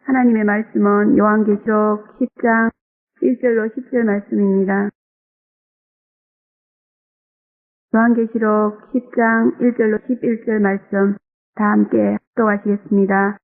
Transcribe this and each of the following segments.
하나님의 말씀은 요한계시록 10장 1절로 10절 말씀입니다. 요한계시록 10장 1절로 11절 말씀 다 함께 합독하시겠습니다.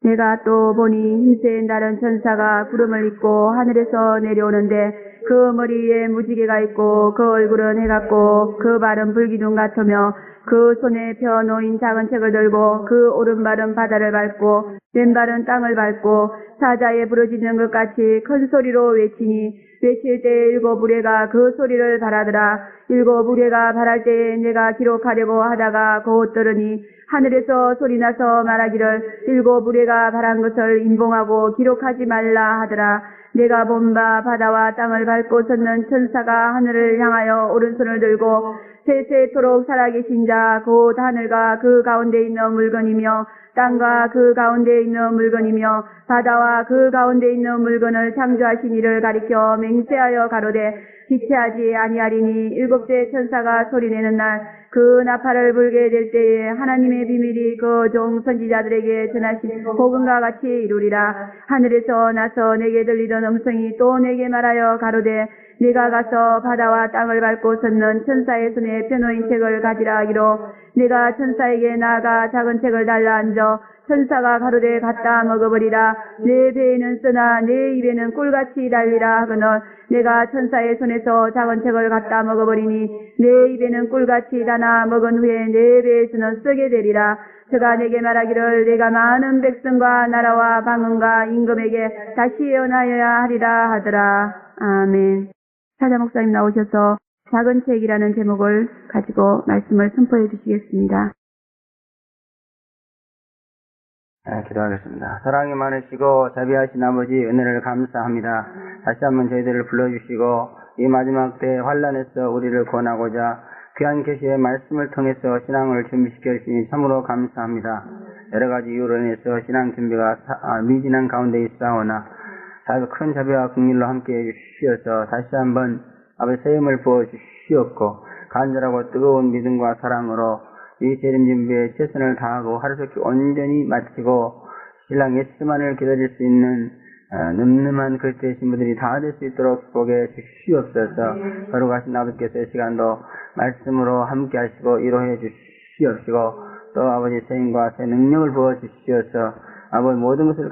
내가 또 보니 힘센 다른 천사가 구름을 입고 하늘에서 내려오는데 그 머리에 무지개가 있고 그 얼굴은 해같고 그 발은 불기둥 같으며 그 손에 펴 놓인 작은 책을 들고 그 오른발은 바다를 밟고 왼발은 땅을 밟고 사자에 부르짖는 것 같이 큰 소리로 외치니 외칠 때 일곱 우레가 그 소리를 발하더라. 일곱 우레가 발할 때에 내가 기록하려고 하다가 곧 들으니 하늘에서 소리나서 말하기를 일곱 우레가 발한 것을 인봉하고 기록하지 말라 하더라. 내가 본 바 바다와 땅을 밟고 섰는 천사가 하늘을 향하여 오른손을 들고 세세토록 살아계신 자 곧 하늘과 그 가운데 있는 물건이며 땅과 그 가운데 있는 물건이며 바다와 그 가운데 있는 물건을 창조하신 이를 가리켜 맹세하여 가로되 지체하지 아니하리니 일곱째 천사가 소리내는 날 그 나팔을 불게 될 때에 하나님의 비밀이 그 종 선지자들에게 전하신 복음과 같이 이루리라. 하늘에서 나서 내게 들리던 음성이 또 내게 말하여 가로되 네가 가서 바다와 땅을 밟고 섰는 천사의 손에 펴놓인 책을 가지라 하기로 내가 천사에게 나아가 작은 책을 달라 앉아 천사가 가로되 갖다 먹어버리라. 내 배에는 쓰나 내 입에는 꿀같이 달리라 하거늘 내가 천사의 손에서 작은 책을 갖다 먹어버리니 내 입에는 꿀같이 다나 먹은 후에 내 배에서는 쓰게 되리라. 저가 내게 말하기를 내가 많은 백성과 나라와 방언과 임금에게 다시 예언하여야 하리라 하더라. 아멘. 사자 목사님 나오셔서 작은 책이라는 제목을 가지고 말씀을 선포해 주시겠습니다. 기도하겠습니다. 사랑이 많으시고 자비하신 아버지 은혜를 감사합니다. 다시 한번 저희들을 불러주시고 이 마지막 때 환난에서 우리를 구원하고자 귀한 계시의 말씀을 통해서 신앙을 준비시켜 주시니 참으로 감사합니다. 여러 가지 이유로 인해서 신앙 준비가 미진한 가운데 있사오나 큰 자비와 긍휼로 함께해 주시어서 다시 한번 아버지 새 힘을 부어 주시옵고 간절하고 뜨거운 믿음과 사랑으로 이 재림 준비에 최선을 다하고 하루속히 온전히 마치고 신랑 예수만을 기다릴 수 있는 늠름한 그리스도의 신부들이 다 될 수 있도록 보게 주시옵소서. 거룩하신 아버지께서 이 시간도 말씀으로 함께 하시고 위로해 주시옵시고 또 아버지 새 힘과 새 능력을 부어 주시어서 아버지 모든 것을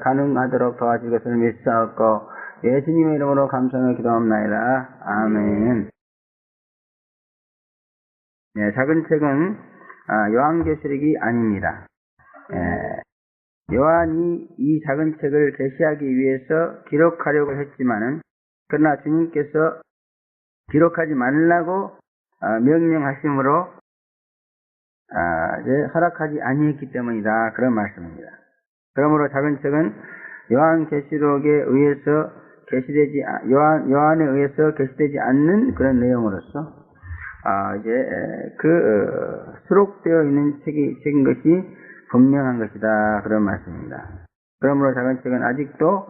가능하도록 도와줄 것을 믿사옵고 예수님의 이름으로 감사하며 기도합나이다. 아멘. 네, 작은 책은 요한계시록이 아닙니다. 요한이 이 작은 책을 계시하기 위해서 기록하려고 했지만은 그러나 주님께서 기록하지 말라고 명령하심으로 허락하지 아니했기 때문이다. 그런 말씀입니다. 그러므로 작은 책은 요한계시록에 의해서 요한에 의해서 계시되지 않는 그런 내용으로서 수록되어 있는 책인 것이 분명한 것이다. 그런 말씀입니다. 그러므로 작은 책은 아직도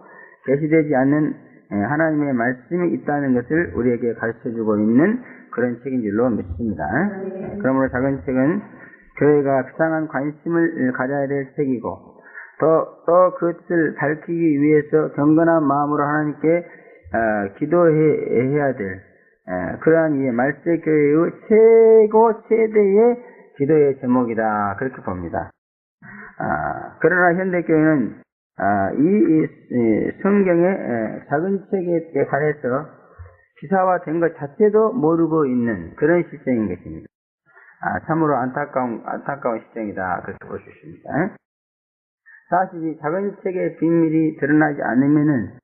계시되지 않는 하나님의 말씀이 있다는 것을 우리에게 가르쳐주고 있는 그런 책인 줄로 믿습니다. 그러므로 작은 책은 교회가 비상한 관심을 가져야 될 책이고 또 그것을 밝히기 위해서 경건한 마음으로 하나님께 기도해야 될 그러한 이 말세교회의 최대의 기도의 제목이다. 그렇게 봅니다. 그러나 현대교회는 이 성경의 작은 책에 관해서 기사화된 것 자체도 모르고 있는 그런 실정인 것입니다. 참으로 안타까운 실정이다. 그렇게 볼 수 있습니다. 사실 이 작은 책의 비밀이 드러나지 않으면은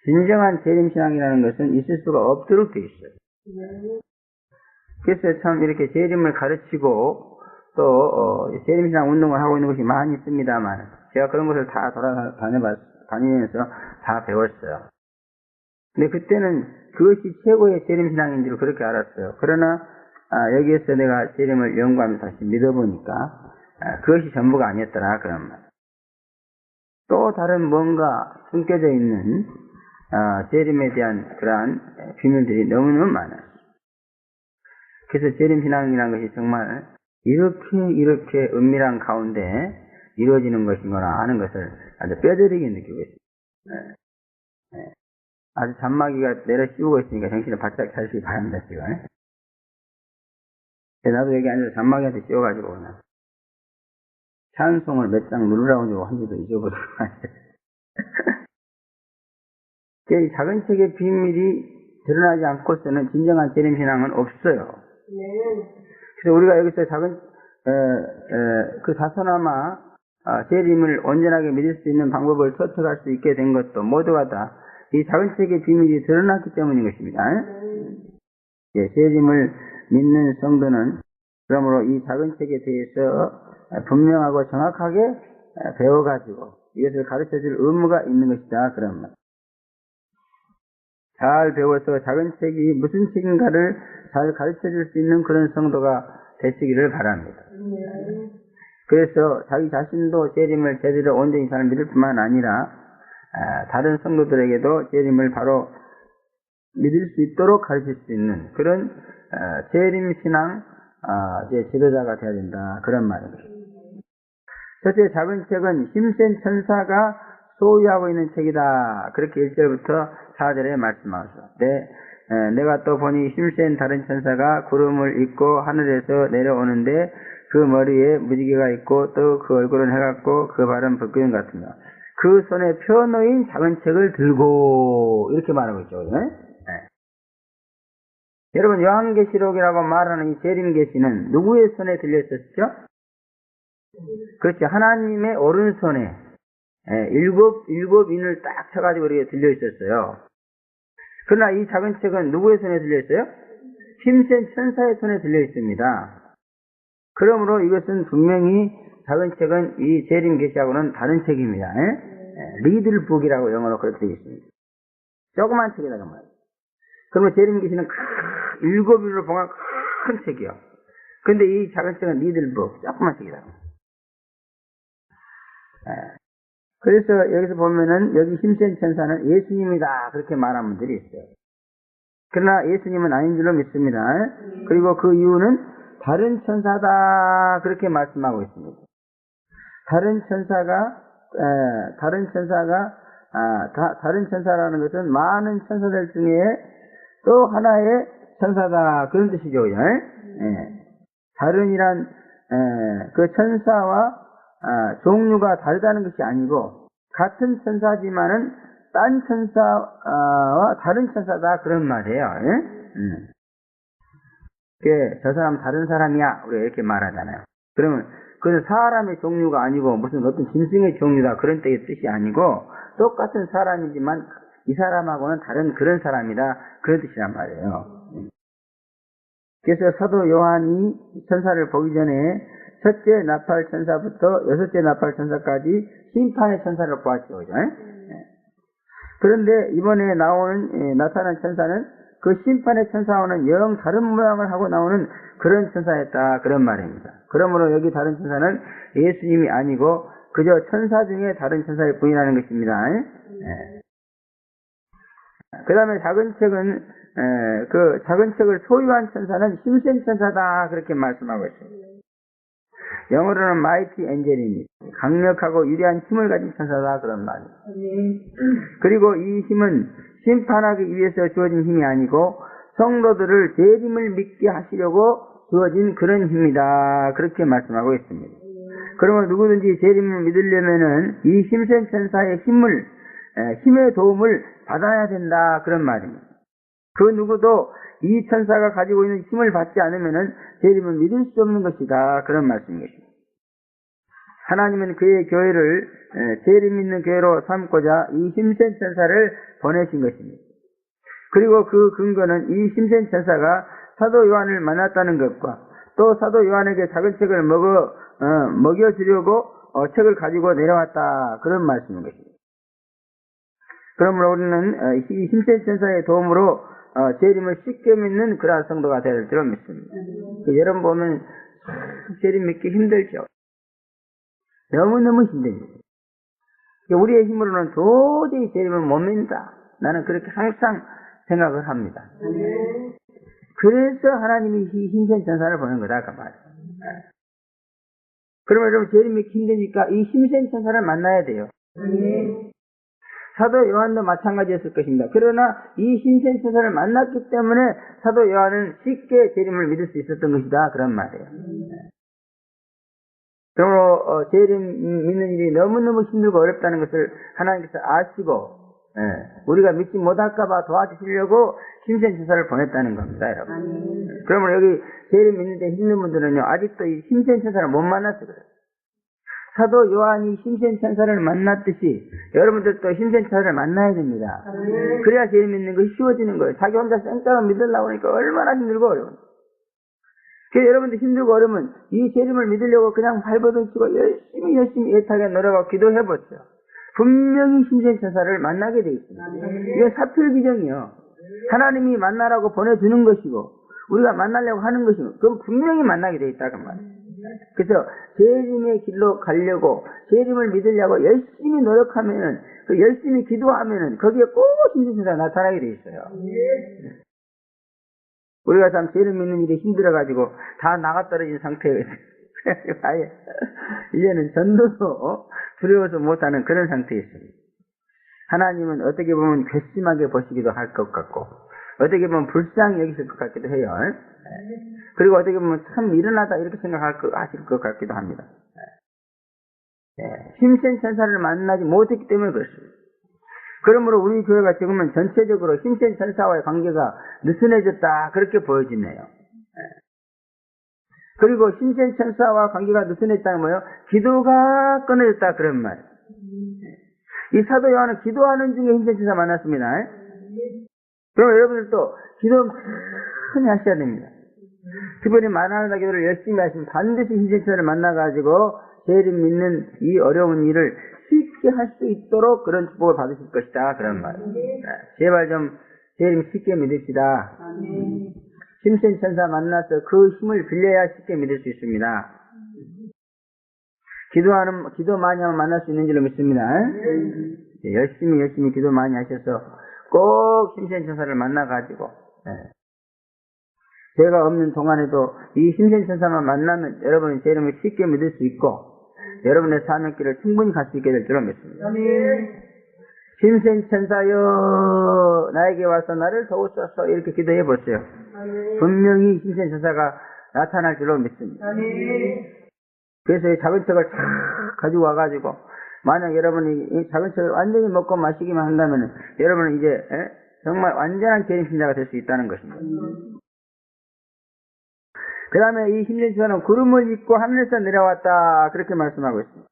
진정한 재림신앙이라는 것은 있을 수가 없도록 되어 있어요. 그래서 참 이렇게 재림을 가르치고 또 재림신앙 운동을 하고 있는 것이 많이 있습니다만 제가 그런 것을 다 다니면서 다 배웠어요. 근데 그때는 그것이 최고의 재림신앙인 줄 그렇게 알았어요. 그러나 여기에서 내가 재림을 연구하면서 다시 믿어보니까 그것이 전부가 아니었더라 그런 말. 또 다른 뭔가 숨겨져 있는 재림에 대한 그러한 비밀들이 너무너무 많아요. 그래서 재림신앙이라는 것이 정말 이렇게 은밀한 가운데 이루어지는 것인거나 하는 것을 아주 뼈저리게 느끼고 있습니다. 아주 잔마귀가 내려 씌우고 있으니까 정신을 바짝 차리시기 바랍니다, 지금. 나도 여기 앉아서 잔마귀한테 씌워가지고 그냥 찬송을 몇 장 누르라고 주고 한지도 잊어버리고 이 작은 책의 비밀이 드러나지 않고서는 진정한 재림신앙은 없어요. 그래서 우리가 여기서 작은 그 다소나마 재림을 온전하게 믿을 수 있는 방법을 터득할 수 있게 된 것도 모두가 다 이 작은 책의 비밀이 드러났기 때문인 것입니다. 재림을 믿는 성도는 그러므로 이 작은 책에 대해서 분명하고 정확하게 배워가지고 이것을 가르쳐줄 의무가 있는 것이다. 그런 말. 잘 배워서 작은 책이 무슨 책인가를 잘 가르쳐줄 수 있는 그런 성도가 되시기를 바랍니다. 그래서 자기 자신도 재림을 제대로 온전히 잘 믿을 뿐만 아니라 다른 성도들에게도 재림을 바로 믿을 수 있도록 가르칠 수 있는 그런 재림신앙 지도자가 되어야 된다. 그런 말입니다. 첫째, 작은 책은 힘센 천사가 소유하고 있는 책이다. 그렇게 1절부터 4절에 말씀하셨습니다. 내가 또 보니 힘센 다른 천사가 구름을 입고 하늘에서 내려오는데 그 머리에 무지개가 있고 또 그 얼굴은 해같고 그 발은 불기둥 같으며 그 손에 펴놓인 작은 책을 들고 이렇게 말하고 있죠. 여러분, 요한계시록이라고 말하는 이 재림계시는 누구의 손에 들려 있었죠? 그렇지, 하나님의 오른손에 일곱 인을 딱 쳐가지고 이렇게 들려 있었어요. 그러나 이 작은 책은 누구의 손에 들려 있어요? 힘센 천사의 손에 들려 있습니다. 그러므로 이것은 분명히 작은 책은 이 재림계시하고는 다른 책입니다. 리들북이라고 영어로 그렇게 되어 있습니다. 조그만 책이다 그 말이에요. 그러면 재림계시는 일곱 인으로 봉한 큰 책이요. 근데 이 작은 책은 리들북, 조그만 책이다. 그래서 여기서 보면은 여기 힘센 천사는 예수님이다 그렇게 말하는 분들이 있어요. 그러나 예수님은 아닌 줄로 믿습니다. 그리고 그 이유는 다른 천사다 그렇게 말씀하고 있습니다. 다른 천사라는 것은 많은 천사들 중에 또 하나의 천사다 그런 뜻이죠. 다른이란 그 천사와 종류가 다르다는 것이 아니고 같은 천사지만은 딴 천사와 다른 천사다 그런 말이에요. 저 사람 다른 사람이야 우리가 이렇게 말하잖아요. 그러면 그건 사람의 종류가 아니고 무슨 어떤 짐승의 종류다 그런 뜻이 아니고 똑같은 사람이지만 이 사람하고는 다른 그런 사람이다 그런 뜻이란 말이에요. 그래서 사도 요한이 천사를 보기 전에 첫째 나팔 천사부터 여섯째 나팔 천사까지 심판의 천사를 보았죠. 그런데 이번에 나타난 천사는 그 심판의 천사와는 영 다른 모양을 하고 나오는 그런 천사였다 그런 말입니다. 그러므로 여기 다른 천사는 예수님이 아니고 그저 천사 중에 다른 천사일 뿐이라는 것입니다. 그 다음에 작은 책은 그 작은 책을 소유한 천사는 힘센 천사다 그렇게 말씀하고 있습니다. 영어로는 mighty angel입니다. 강력하고 유리한 힘을 가진 천사다 그런 말입니다. 그리고 이 힘은 심판하기 위해서 주어진 힘이 아니고 성도들을 재림을 믿게 하시려고 주어진 그런 힘이다 그렇게 말씀하고 있습니다. 그러면 누구든지 재림을 믿으려면은 이 힘센 천사의 힘의 도움을 받아야 된다 그런 말입니다. 그 누구도 이 천사가 가지고 있는 힘을 받지 않으면은 재림을 믿을 수 없는 것이다 그런 말씀이겠습니다. 하나님은 그의 교회를 재림 있는 교회로 삼고자 이 힘센 천사를 보내신 것입니다. 그리고 그 근거는 이 힘센 천사가 사도 요한을 만났다는 것과 또 사도 요한에게 작은 책을 먹여주려고 책을 가지고 내려왔다 그런 말씀인 것입니다. 그러므로 우리는 이 힘센 천사의 도움으로 재림을 쉽게 믿는 그러한 성도가 될 줄 믿습니다. 여러분 보면 재림 믿기 힘들죠. 너무너무 힘듭니다. 우리의 힘으로는 도저히 재림을 못 믿는다. 나는 그렇게 항상 생각을 합니다. 그래서 하나님이 이 힘센 천사를 보낸 거다 그 말이에요. 그러면 여러분 재림 믿기 힘드니까 이 힘센 천사를 만나야 돼요. 사도 요한도 마찬가지였을 것입니다. 그러나 이 힘센 천사를 만났기 때문에 사도 요한은 쉽게 재림을 믿을 수 있었던 것이다. 그런 말이에요. 그러므로 재림 믿는 일이 너무너무 힘들고 어렵다는 것을 하나님께서 아시고 우리가 믿지 못할까봐 도와주시려고 힘센 천사를 보냈다는 겁니다, 여러분. 그러므로 여기 재림 믿는데 힘든 분들은요, 아직도 이 힘센 천사를 못 만났어 그래요. 사도 요한이 힘센 천사를 만났듯이 여러분들도 힘센 천사를 만나야 됩니다. 그래야 재림 믿는 것이 쉬워지는 거예요. 자기 혼자 쌩까로 믿으려고 하니까 얼마나 힘들고 어려운. 그래서 여러분들 힘들고 어려우면 이 재림을 믿으려고 그냥 발버둥 치고 열심히 애타게 노력하고 기도해보세요. 분명히 힘센 천사를 만나게 돼 있습니다. 이건 사필귀정이요. 하나님이 만나라고 보내주는 것이고 우리가 만나려고 하는 것이고 그건 분명히 만나게 돼 있다 그 말이에요. 그래서 재림의 길로 가려고 재림을 믿으려고 열심히 노력하면은 그 열심히 기도하면은 거기에 꼭 힘센 천사가 나타나게 돼 있어요. 우리가 참 재림 믿는 일이 힘들어가지고 다 나가떨어진 상태예요. 아예 이제는 전도도 두려워서 못하는 그런 상태에 있습니다. 하나님은 어떻게 보면 괘씸하게 보시기도 할 것 같고 어떻게 보면 불쌍히 여기실 것 같기도 해요. 그리고 어떻게 보면 참 미련하다 이렇게 생각하실 것 같기도 합니다. 힘센 천사를 만나지 못했기 때문에 그렇습니다. 그러므로 우리 교회가 지금은 전체적으로 힘센 천사와의 관계가 느슨해졌다 그렇게 보여지네요. 그리고 힘센 천사와 관계가 느슨해졌다는 뭐예요? 기도가 끊어졌다 그런 말이에요. 이 사도 요한은 기도하는 중에 힘센 천사 만났습니다. 그럼 여러분들도 기도 많이 하셔야 됩니다. 특별히 만나다 기도를 열심히 하시면 반드시 힘센 천사를 만나가지고 재림 믿는 이 어려운 일을 쉽게 할 수 있도록 그런 축복을 받으실 것이다 그런 말이에요. 제발 좀 재림 쉽게 믿읍시다. 힘센 천사 만나서 그 힘을 빌려야 쉽게 믿을 수 있습니다. 기도 많이 하면 만날 수 있는 줄로 믿습니다. 열심히 기도 많이 하셔서 꼭 힘센 천사를 만나가지고 제가 없는 동안에도 이 힘센 천사만 만나면 여러분은 재림을 쉽게 믿을 수 있고 여러분의 사명길을 충분히 갈 수 있게 될 줄로 믿습니다. 힘센 천사여 나에게 와서 나를 도우소서 이렇게 기도해 보세요. 분명히 힘센 천사가 나타날 줄로 믿습니다. 그래서 이 작은 책을 쫙 가지고 와가지고 만약 여러분이 이 작은 책을 완전히 먹고 마시기만 한다면 여러분은 이제 정말 완전한 재림신자가 될 수 있다는 것입니다. 그 다음에 이 힘센 천사는 구름을 입고 하늘에서 내려왔다 그렇게 말씀하고 있습니다.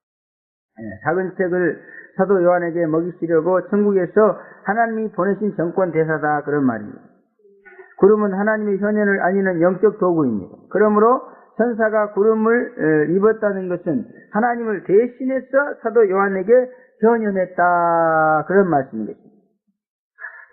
작은 책을 사도 요한에게 먹이시려고 천국에서 하나님이 보내신 정권 대사다 그런 말입니다. 구름은 하나님의 현현을 알리는 영적 도구입니다. 그러므로 천사가 구름을 입었다는 것은 하나님을 대신해서 사도 요한에게 현현했다 그런 말씀입니다.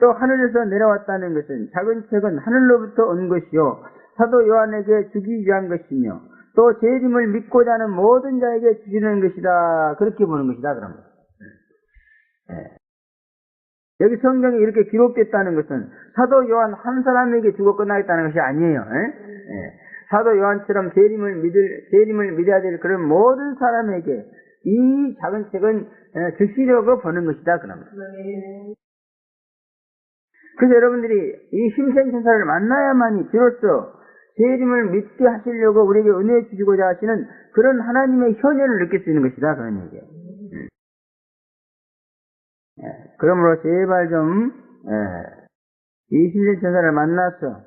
또 하늘에서 내려왔다는 것은 작은 책은 하늘로부터 온 것이요 사도 요한에게 주기 위한 것이며 또 재림을 믿고자 하는 모든 자에게 주시는 것이다 그렇게 보는 것이다 그럽니다. 여기 성경에 이렇게 기록됐다는 것은 사도 요한 한 사람에게 주고 끝나겠다는 것이 아니에요. 사도 요한처럼 재림을 믿어야 될 그런 모든 사람에게 이 작은 책은 주시려고 보는 것이다 그럽니다. 그래서 여러분들이 이 힘센 천사를 만나야만이 비로소 재림을 믿게 하시려고 우리에게 은혜 주시고자 하시는 그런 하나님의 현현을 느낄 수 있는 것이다 그런 얘기예요. 그러므로 제발 좀 이 힘센 천사를 만나서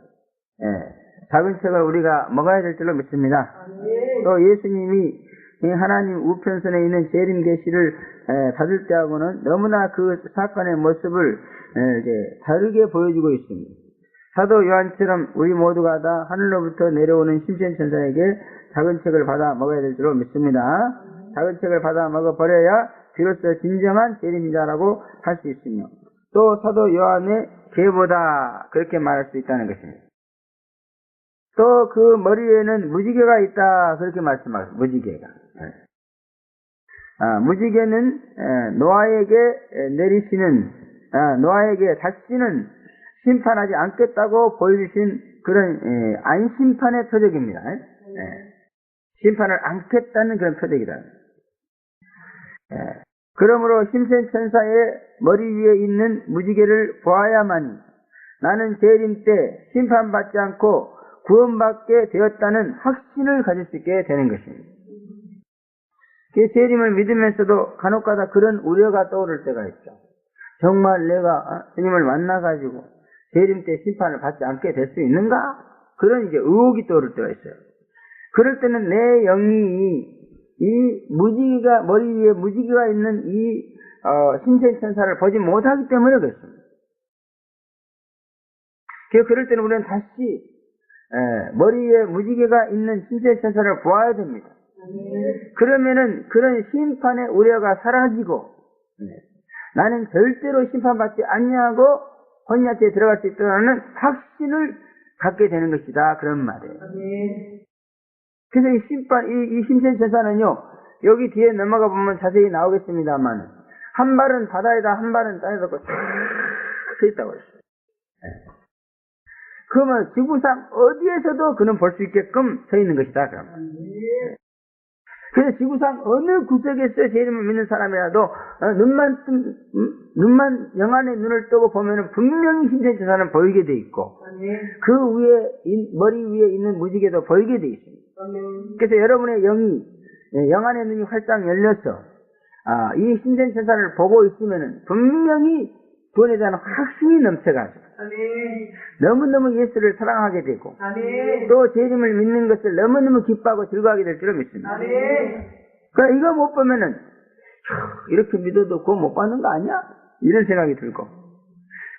작은 책을 우리가 먹어야 될 줄로 믿습니다. 또 예수님이 하나님 우편선에 있는 재림 계시를 받을 때하고는 너무나 그 사건의 모습을 이제 다르게 보여주고 있습니다. 사도 요한처럼 우리 모두가 다 하늘로부터 내려오는 힘센 천사에게 작은 책을 받아 먹어야 될 줄로 믿습니다. 작은 책을 받아 먹어버려야 비로소 진정한 재림자라고 할 수 있으며 또 사도 요한의 개보다 그렇게 말할 수 있다는 것입니다. 또 그 머리에는 무지개가 있다 그렇게 말씀하셨습니다. 무지개가. 무지개는 노아에게 내리시는 노아에게 다시는 심판하지 않겠다고 보여주신 그런 안심판의 표적입니다. 심판을 안겠다는 그런 표적이다. 그러므로 심센천사의 머리 위에 있는 무지개를 보아야만이 나는 재림 때 심판받지 않고 구원받게 되었다는 확신을 가질 수 있게 되는 것입니다. 그 재림을 믿으면서도 간혹가다 그런 우려가 떠오를 때가 있죠. 정말 내가 주님을 만나가지고 재림 때 심판을 받지 않게 될 수 있는가? 그런 이제 의혹이 떠오를 때가 있어요. 그럴 때는 내 영이 이 무지개가 머리 위에 무지개가 있는 이 신생천사를 보지 못하기 때문에 그렇습니다. 그럴 때는 우리는 다시 머리 위에 무지개가 있는 신생천사를 보아야 됩니다. 그러면은 그런 심판의 우려가 사라지고 나는 절대로 심판받지 않냐고 혼야체에 들어갈 수 있다는 확신을 갖게 되는 것이다. 그런 말이에요. 그래서 이 심센천사는요, 여기 뒤에 넘어가 보면 자세히 나오겠습니다만, 한 발은 바다에다, 한 발은 땅에 덮고 서 있다고 했어요. 그러면 지구상 어디에서도 그는 볼 수 있게끔 서 있는 것이다. 그러면. 그래서 지구상 어느 구석에서 재림을 믿는 사람이라도 눈만 영안의 눈을 뜨고 보면은 분명히 심센천사는 보이게 돼 있고, 그 위에 머리 위에 있는 무지개도 보이게 돼 있습니다. 그래서 여러분의 영이 영안의 눈이 활짝 열려서 이 심센천사를 보고 있으면은 분명히 구원에 대한 확신이 넘쳐가지고 너무너무 예수를 사랑하게 되고 또 재림을 믿는 것을 너무너무 기뻐하고 즐거워하게 될 줄을 믿습니다. 그러니까 이거 못 보면은 이렇게 믿어도 그거 못 받는 거 아니야? 이런 생각이 들고,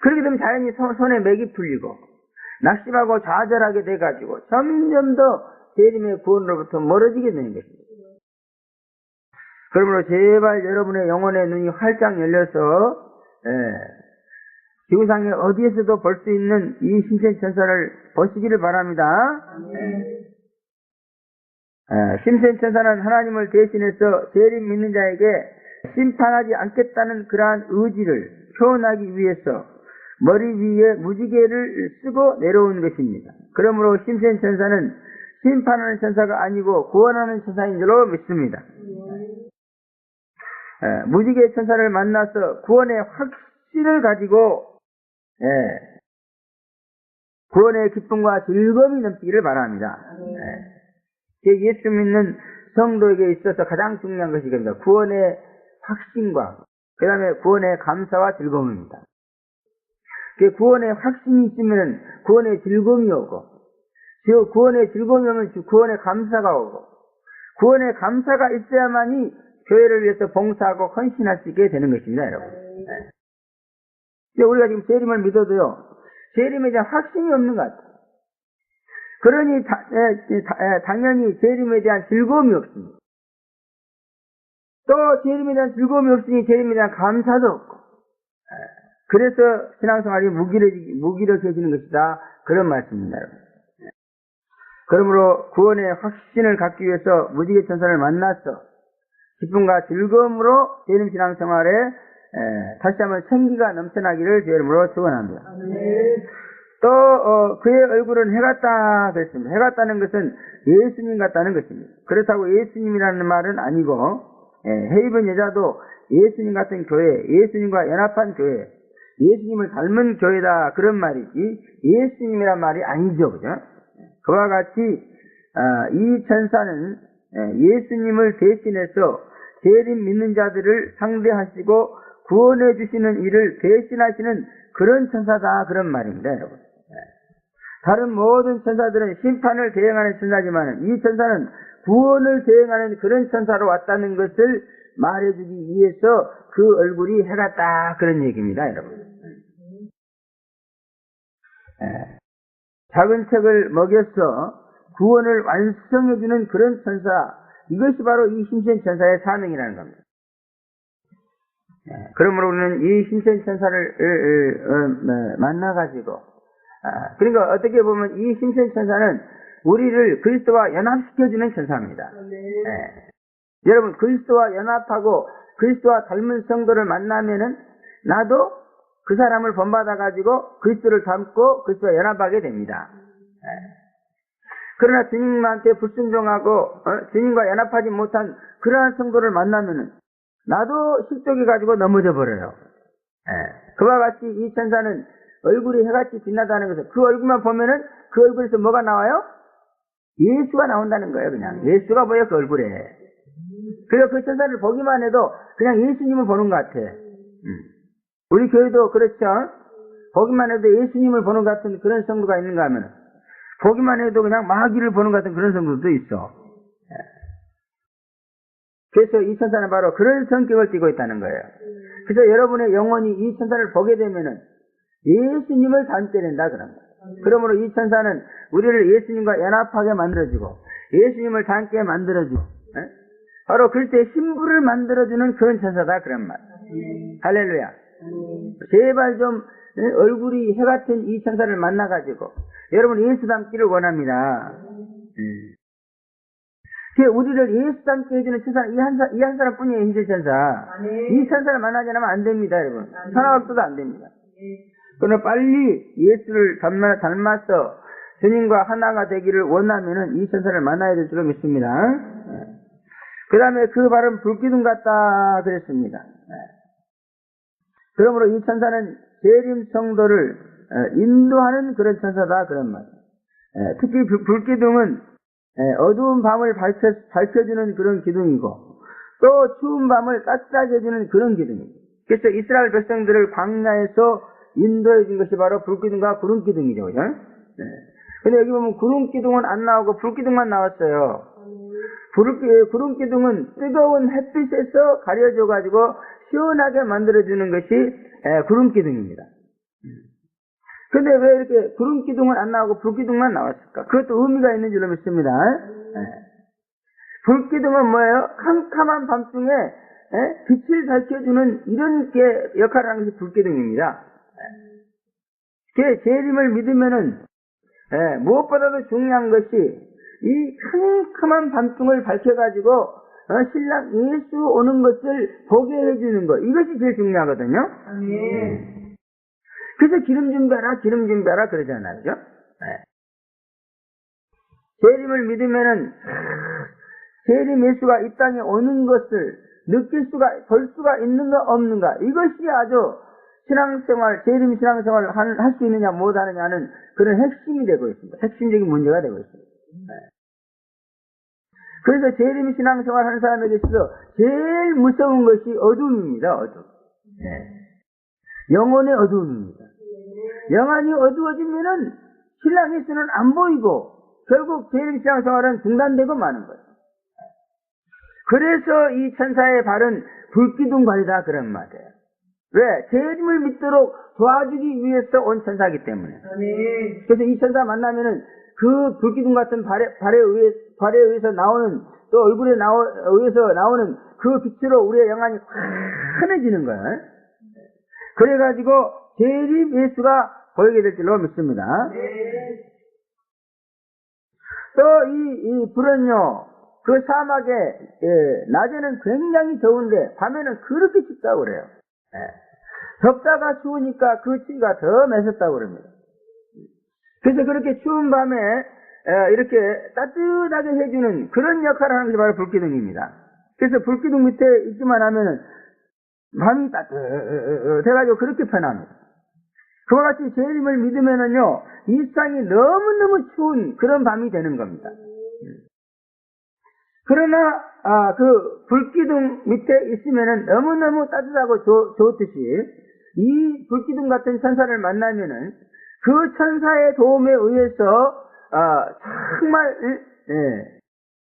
그렇게 되면 자연히 손에 맥이 풀리고 낙심하고 좌절하게 돼가지고 점점 더 재림의 구원으로부터 멀어지게 되는 것입니다. 그러므로 제발 여러분의 영혼의 눈이 활짝 열려서 지구상에 어디에서도 볼 수 있는 이 심센천사를 보시기를 바랍니다. 심센천사는 하나님을 대신해서 재림 믿는 자에게 심판하지 않겠다는 그러한 의지를 표현하기 위해서 머리 위에 무지개를 쓰고 내려온 것입니다. 그러므로 심센천사는 심판하는 천사가 아니고 구원하는 천사인 줄로 믿습니다. 무지개 천사를 만나서 구원의 확신을 가지고 구원의 기쁨과 즐거움이 넘치기를 바랍니다. 예수 믿는 성도에게 있어서 가장 중요한 것이 겁니다. 구원의 확신과 그 다음에 구원의 감사와 즐거움입니다. 구원의 확신이 있으면 구원의 즐거움이 오고, 구원의 즐거움이 오면 구원의 감사가 오고, 구원의 감사가 있어야만이 교회를 위해서 봉사하고 헌신할 수 있게 되는 것입니다, 여러분. 우리가 지금 재림을 믿어도요, 재림에 대한 확신이 없는 것 같아요. 그러니 당연히 재림에 대한 즐거움이 없습니다. 또 재림에 대한 즐거움이 없으니 재림에 대한 감사도 없고, 그래서 신앙생활이 무기력해지는 것이다. 그런 말씀입니다, 여러분. 그러므로 구원의 확신을 갖기 위해서 무지개 천사를 만나서 기쁨과 즐거움으로 재림 신앙생활에 다시 한번 생기가 넘쳐나기를 주의 이름으로 축원합니다. 또 그의 얼굴은 해 같다 그랬습니다. 해 같다는 것은 예수님 같다는 것입니다. 그렇다고 예수님이라는 말은 아니고 해 입은 여자도 예수님 같은 교회, 예수님과 연합한 교회, 예수님을 닮은 교회다 그런 말이지 예수님이란 말이 아니죠, 그죠? 그와 같이 이 천사는 예수님을 대신해서 재림 믿는 자들을 상대하시고 구원해 주시는 일을 대신하시는 그런 천사다 그런 말입니다, 여러분. 다른 모든 천사들은 심판을 대행하는 천사지만 이 천사는 구원을 대행하는 그런 천사로 왔다는 것을 말해주기 위해서 그 얼굴이 해 같다 그런 얘기입니다, 여러분. 작은 책을 먹여서 구원을 완성해주는 그런 천사, 이것이 바로 이 심센천사의 사명이라는 겁니다. 그러므로 우리는 이 심센천사를 만나가지고, 그러니까 어떻게 보면 이 심센천사는 우리를 그리스도와 연합시켜주는 천사입니다. 여러분, 그리스도와 연합하고 그리스도와 닮은 성도를 만나면은 나도 그 사람을 본받아가지고 그리스도를 닮고 그리스도와 연합하게 됩니다. 그러나 주님한테 불순종하고 주님과 연합하지 못한 그러한 성도를 만나면은 나도 실족이 가지고 넘어져 버려요. 그와 같이 이 천사는 얼굴이 해같이 빛나다는 것은 그 얼굴만 보면은 그 얼굴에서 뭐가 나와요? 예수가 나온다는 거예요. 그냥 예수가 보여 그 얼굴에. 그래서 그 천사를 보기만 해도 그냥 예수님을 보는 것 같아. 우리 교회도 그렇죠. 보기만 해도 예수님을 보는 것 같은 그런 성도가 있는가 하면 보기만 해도 그냥 마귀를 보는 것 같은 그런 성도도 있어. 그래서 이 천사는 바로 그런 성격을 띠고 있다는 거예요. 그래서 여러분의 영혼이 이 천사를 보게 되면은 예수님을 닮게 된다 그런 거예요. 그러므로 이 천사는 우리를 예수님과 연합하게 만들어주고 예수님을 닮게 만들어주고 바로 그때 신부를 만들어주는 그런 천사다 그런 말. 할렐루야. 제발 좀 얼굴이 해 같은 이 천사를 만나가지고 여러분 예수 닮기를 원합니다. 우리를 예수 닮게 해주는 천사는 이 한 사람뿐이에요. hin세 천사. 이 천사를 만나지 않으면 안 됩니다, 여러분. 천하각도도 안 됩니다. 그러나 빨리 예수를 닮아서 주님과 하나가 되기를 원하면은 이 천사를 만나야 될 줄로 믿습니다. 그 다음에 그 발은 불기둥 같다 그랬습니다. 그러므로 이 천사는 재림 성도를 인도하는 그런 천사다 그런 말. 특히 불기둥은 어두운 밤을 밝혀주는 그런 기둥이고 또 추운 밤을 따뜻하게 해주는 그런 기둥입니다. 그래서 이스라엘 백성들을 광야에서 인도해 준 것이 바로 불기둥과 구름기둥이죠. 그죠? 근데 여기 보면 구름기둥은 안 나오고 불기둥만 나왔어요. 구름기둥은 뜨거운 햇빛에서 가려져가지고 시원하게 만들어주는 것이 구름기둥입니다. 근데 왜 이렇게 구름기둥은 안 나오고 불기둥만 나왔을까? 그것도 의미가 있는 줄로 믿습니다. 불기둥은 뭐예요? 캄캄한 밤중에 빛을 밝혀주는 이런 게 역할을 하는 것이 불기둥입니다. 재림을 믿으면은 무엇보다도 중요한 것이 이 캄캄한 밤중을 밝혀가지고 신랑 예수 오는 것을 보게 해주는 것, 이것이 제일 중요하거든요. 그래서 기름 준비하라 그러잖아요. 그죠? 재림을 믿으면은 재림 예수가 이 땅에 오는 것을 볼 수가 있는가 없는가, 이것이 아주 신앙생활, 재림 신앙생활을 할 수 있느냐 못하느냐는 그런 핵심이 되고 있습니다. 핵심적인 문제가 되고 있습니다. 그래서 재림 신앙생활 하는 사람에게 있어서 제일 무서운 것이 어둠입니다. 어둠. 영혼의 어둠입니다. 영혼이 어두워지면은 신랑 예수는 안 보이고 결국 재림 신앙생활은 중단되고 마는 거예요. 그래서 이 천사의 발은 불기둥발이다 그런 말이에요. 왜? 재림을 믿도록 도와주기 위해서 온 천사이기 때문에. 그래서 이 천사 만나면은 그 불기둥 같은 발에 의해서 나오는, 또 얼굴에 의해서 나오는 그 빛으로 우리의 영혼이 환해지는 거예요. 그래가지고 재림 예수가 보이게 될 줄로 믿습니다. 또 이 불은요, 그 사막에 낮에는 굉장히 더운데 밤에는 그렇게 춥다고 그래요. 덥다가 추우니까 그 추위가 더 매섭다고 그럽니다. 그래서 그렇게 추운 밤에 이렇게 따뜻하게 해주는 그런 역할을 하는 것이 바로 불기둥입니다. 그래서 불기둥 밑에 있기만 하면은 밤이 따뜻해가지고 그렇게 편합니다. 그와 같이 재림을 믿으면은요, 이 세상이 너무너무 추운 그런 밤이 되는 겁니다. 그러나 그 불기둥 밑에 있으면은 너무너무 따뜻하고 좋듯이 이 불기둥 같은 천사를 만나면은 그 천사의 도움에 의해서 정말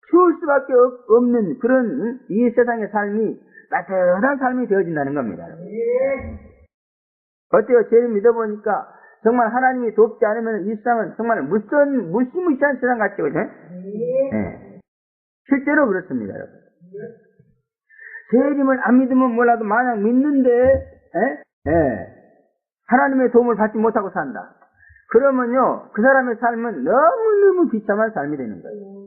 추울 수밖에 없는 그런 이 세상의 삶이 따뜻한 삶이 되어진다는 겁니다. 어때요? 재림 믿어보니까 정말 하나님이 돕지 않으면 이 세상은 정말 무시무시한 세상 같죠, 그죠? 실제로 그렇습니다, 여러분. 재림을 안 믿으면 몰라도 만약 믿는데 하나님의 도움을 받지 못하고 산다. 그러면요, 그 사람의 삶은 너무너무 비참한 삶이 되는 거예요.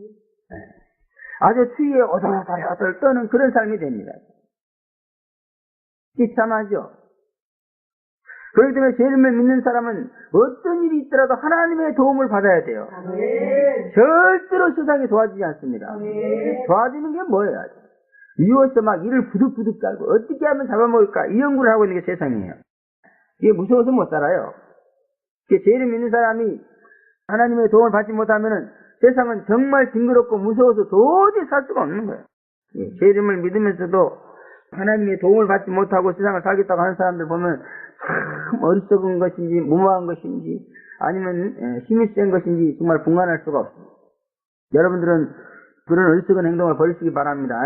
아주 추위에 오돌오돌 떠는 그런 삶이 됩니다. 비참하죠. 그렇기 때문에 제 이름을 믿는 사람은 어떤 일이 있더라도 하나님의 도움을 받아야 돼요. 절대로 세상에 도와주지 않습니다. 도와주는 게 뭐예요? 미워서 막 이를 부득부득 깔고 어떻게 하면 잡아먹을까 이 연구를 하고 있는 게 세상이에요. 이게 무서워서 못 살아요. 제 이름 믿는 사람이 하나님의 도움을 받지 못하면은 세상은 정말 징그럽고 무서워서 도저히 살 수가 없는 거예요. 제 이름을 믿으면서도 하나님의 도움을 받지 못하고 세상을 살겠다고 하는 사람들 보면 참 어리석은 것인지 무모한 것인지 아니면 힘이 센 것인지 정말 분간할 수가 없습니다. 여러분들은 그런 어리석은 행동을 버리시기 바랍니다.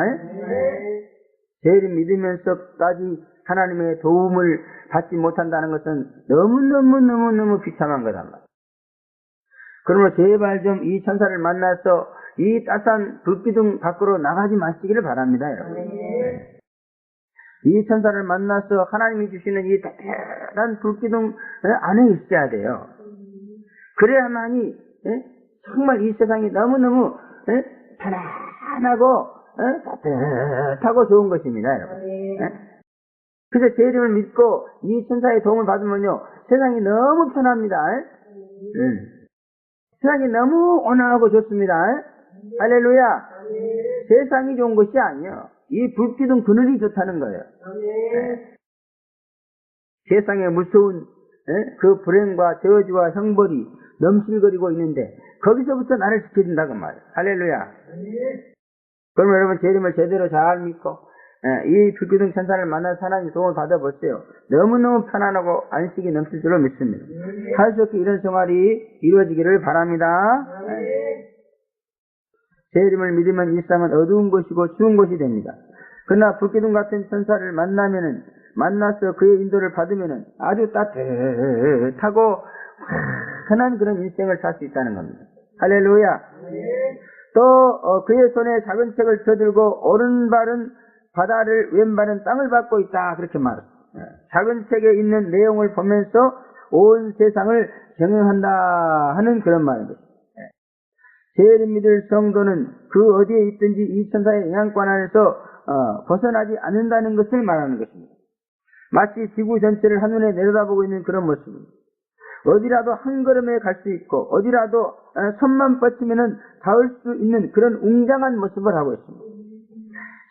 제 이름 믿으면서까지 하나님의 도움을 받지 못한다는 것은 너무너무 비참한 거단 말이에요. 그러므로 제발 좀 이 천사를 만나서 이 따뜻한 불기둥 밖으로 나가지 마시기를 바랍니다, 여러분. 이 천사를 만나서 하나님이 주시는 이 따뜻한 불기둥 안에 있어야 돼요. 그래야만이 정말 이 세상이 너무너무 편안하고 따뜻하고 좋은 것입니다, 여러분. 그래서 제 이름을 믿고 이 천사의 도움을 받으면요 세상이 너무 편합니다. 세상이 너무 온화하고 좋습니다. 할렐루야. 세상이 좋은 것이 아니에요. 이 불기둥 그늘이 좋다는 거예요. 세상에 무서운 그 불행과 저주와 형벌이 넘실거리고 있는데 거기서부터 나를 지켜준다고 말이에요. 할렐루야. 그럼 여러분 제 이름을 제대로 잘 믿고 이 불기둥 천사를 만나서 하나님 도움을 받아보세요. 너무너무 편안하고 안식이 넘칠 줄로 믿습니다. 할 수 없게 이런 생활이 이루어지기를 바랍니다. 제 이름을 믿으면 이 삶은 어두운 곳이고 추운 곳이 됩니다. 그러나 불기둥 같은 천사를 만나서 그의 인도를 받으면은 아주 따뜻하고 편한 그런 인생을 살 수 있다는 겁니다. 할렐루야. 또 그의 손에 작은 책을 펴들고 오른발은 바다를 왼발은 땅을 밟고 있다 그렇게 말해요. 작은 책에 있는 내용을 보면서 온 세상을 경영한다 하는 그런 말입니다. 제 이름 믿을 성도는 그 어디에 있든지 이 천사의 영향권 안에서 벗어나지 않는다는 것을 말하는 것입니다. 마치 지구 전체를 한눈에 내려다보고 있는 그런 모습입니다. 어디라도 한 걸음에 갈 수 있고 어디라도 손만 뻗치면은 닿을 수 있는 그런 웅장한 모습을 하고 있습니다.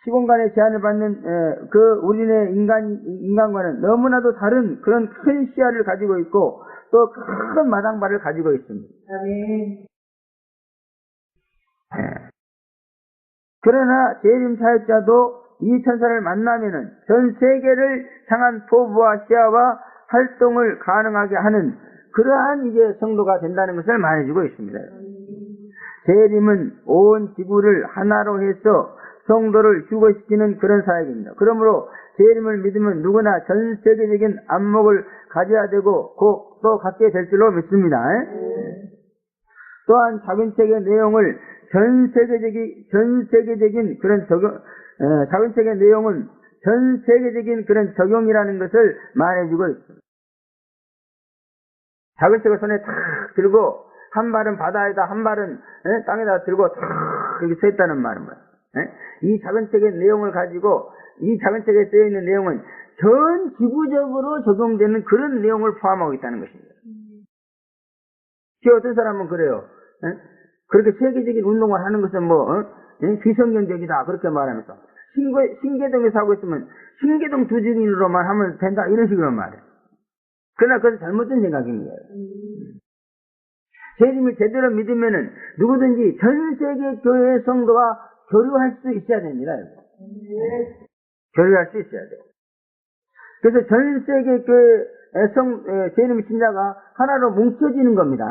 시공간의 제한을 받는 그 우리네 인간과는 너무나도 다른 그런 큰 시야를 가지고 있고 또 큰 마당발을 가지고 있습니다. 그러나 재림 사역자도 이 천사를 만나면은 전 세계를 향한 포부와 시야와 활동을 가능하게 하는 그러한 이제 성도가 된다는 것을 말해주고 있습니다. 재림은 온 지구를 하나로 해서 성도를 휴거시키는 그런 사역입니다. 그러므로 재림을 믿으면 누구나 전 세계적인 안목을 가져야 되고 곧 또 갖게 될 줄로 믿습니다. 또한 작은 책의 내용을 전 세계적인 그런 작은 책의 내용은 전 세계적인 그런 적용이라는 것을 말해주고 있습니다. 작은 책을 손에 탁 들고 한 발은 바다에다 한 발은 땅에다 들고 탁 이렇게 서 있다는 말은 뭐예요? 이 작은 책의 내용을 가지고 이 작은 책에 쓰여 있는 내용은 전 지구적으로 적용되는 그런 내용을 포함하고 있다는 것입니다. 어떤 사람은 그래요. 그렇게 세계적인 운동을 하는 것은 비성경적이다 그렇게 말하면서 신계동에서 하고 있으면 신계동 두 증인으로만 하면 된다 이런 식으로 말해요. 그러나 그것은 잘못된 생각입니다. 재림을 제대로 믿으면은 누구든지 전 세계 교회의 성도가 교류할 수 있어야 됩니다. 교류할 수 있어야 돼요. 그래서 전 세계 교회 재림 신자가 하나로 뭉쳐지는 겁니다.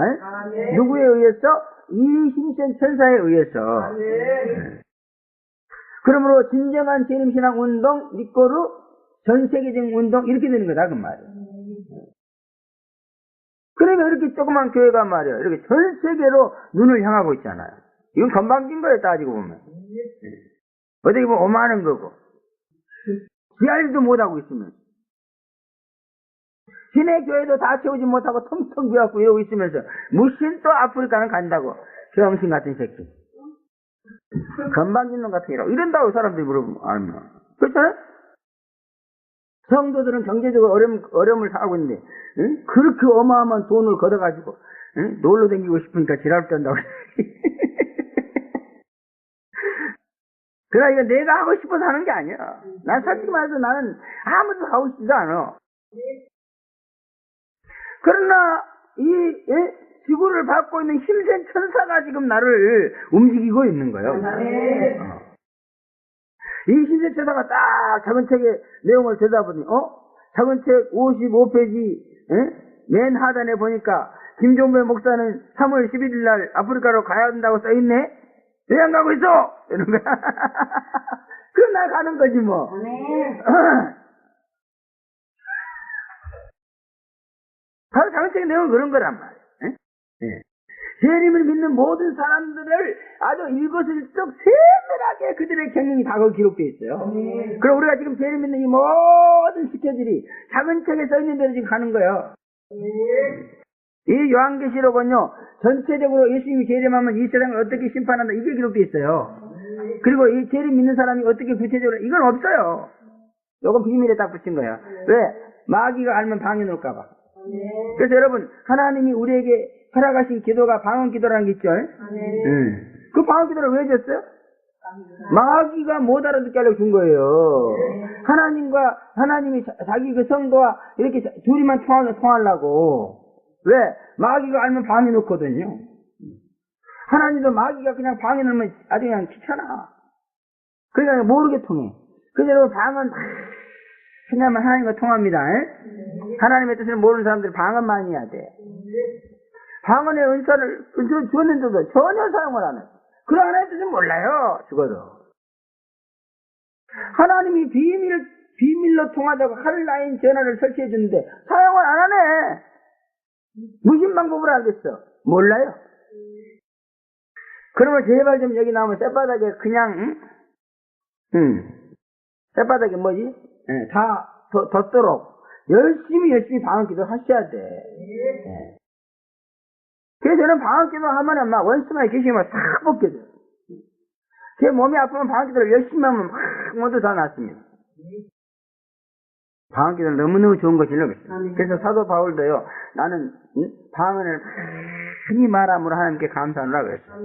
누구에 의해서? 이 힘센 천사에 의해서. 그러므로 진정한 재림 신앙 운동, 니꼬르 전 세계적인 운동 이렇게 되는 거다 그 말이에요. 그러니까 이렇게 조그만 교회가 말이에요. 이렇게 전 세계로 눈을 향하고 있잖아요. 이건 건방진 거예요, 따지고 보면. 어떻게 보면 오만한 거고. 지할 일도 못하고 있으면. 시내 교회도 다 채우지 못하고 텅텅 비어갖고 이러고 있으면서 무신 또 아프리카는 간다고. 병신 같은 새끼. 건방진 놈 같은 이라고 이런다고 사람들이 물어보면 알면. 그렇잖아요? 성도들은 경제적으로 어려움을 당하고 있는데, 응? 그렇게 어마어마한 돈을 걷어가지고, 응? 놀러 다니고 싶으니까 지랄 떤다고. 그러나 이거 내가 하고 싶어서 하는 게 아니야. 난 솔직히 말해서 나는 아무도 하고 싶지도 않아. 그러나 지구를 밟고 있는 힘센 천사가 지금 나를 움직이고 있는 거예요. 이 힘센 천사가 딱 작은 책의 내용을 들여다보니 작은 책 55페이지 맨 하단에 보니까 김종배 목사는 3월 11일 날 아프리카로 가야 한다고 써있네? 왜 안 가고 있어? 이런 거야. 그럼 날 가는 거지 뭐. 바로 작은 책의 내용은 그런 거란 말이에요. 예수님을 믿는 모든 사람들을 아주 일거수일투족 세밀하게 그들의 경영이 다 거기 기록되어 있어요. 그럼 우리가 지금 예수님 믿는 이 모든 스케줄이 작은 책에 써있는 대로 지금 가는 거예요. 이 요한계시록은요, 전체적으로 예수님이 재림하면 이 세상을 어떻게 심판한다, 이게 기록되어 있어요. 그리고 이 예수님 믿는 사람이 어떻게 구체적으로, 이건 없어요. 이건 비밀에 딱 붙인 거예요. 왜? 마귀가 알면 방해 놓을까봐. 그래서 여러분, 하나님이 우리에게 허락하신 기도가 방언 기도라는 게 있죠? 그 방언 기도를 왜 줬어요? 마귀가 못 알아듣게 하려고 준 거예요. 하나님이 자기 그 성도와 이렇게 둘이만 통하려고. 왜? 마귀가 알면 방해 놓거든요. 하나님도 마귀가 그냥 방해 놓으면 아주 그냥 귀찮아. 그러니까 모르게 통해. 그래서 여러분, 방언 그냥만 하나님과 통합니다. 하나님의 뜻을 모르는 사람들은 방언만 해야 돼. 방언의 은사를 주었는데도 전혀 사용을 안 해. 그런 하나님의 뜻은 몰라요. 죽어도. 하나님이 비밀로 통하자고 하늘라인 전화를 설치해 주는데 사용을 안 하네. 무슨 방법을 알겠어? 몰라요. 그러면 제발 좀 여기 나오면 쌔바닥에 그냥 쌔바닥에 뭐지? 다 덧도록 열심히 방언 기도 하셔야 돼. 그래서 저는 방언 기도 하면은 막 원수만 계시면 싹 벗겨져. 제 몸이 아프면 방언 기도를 열심히 하면 막 모두 다 낫습니다. 방언 기도는 너무너무 좋은 것이라고 했어요. 그래서 사도 바울도요, 나는 방언을 많이 말함으로 하나님께 감사하느라고 했어요.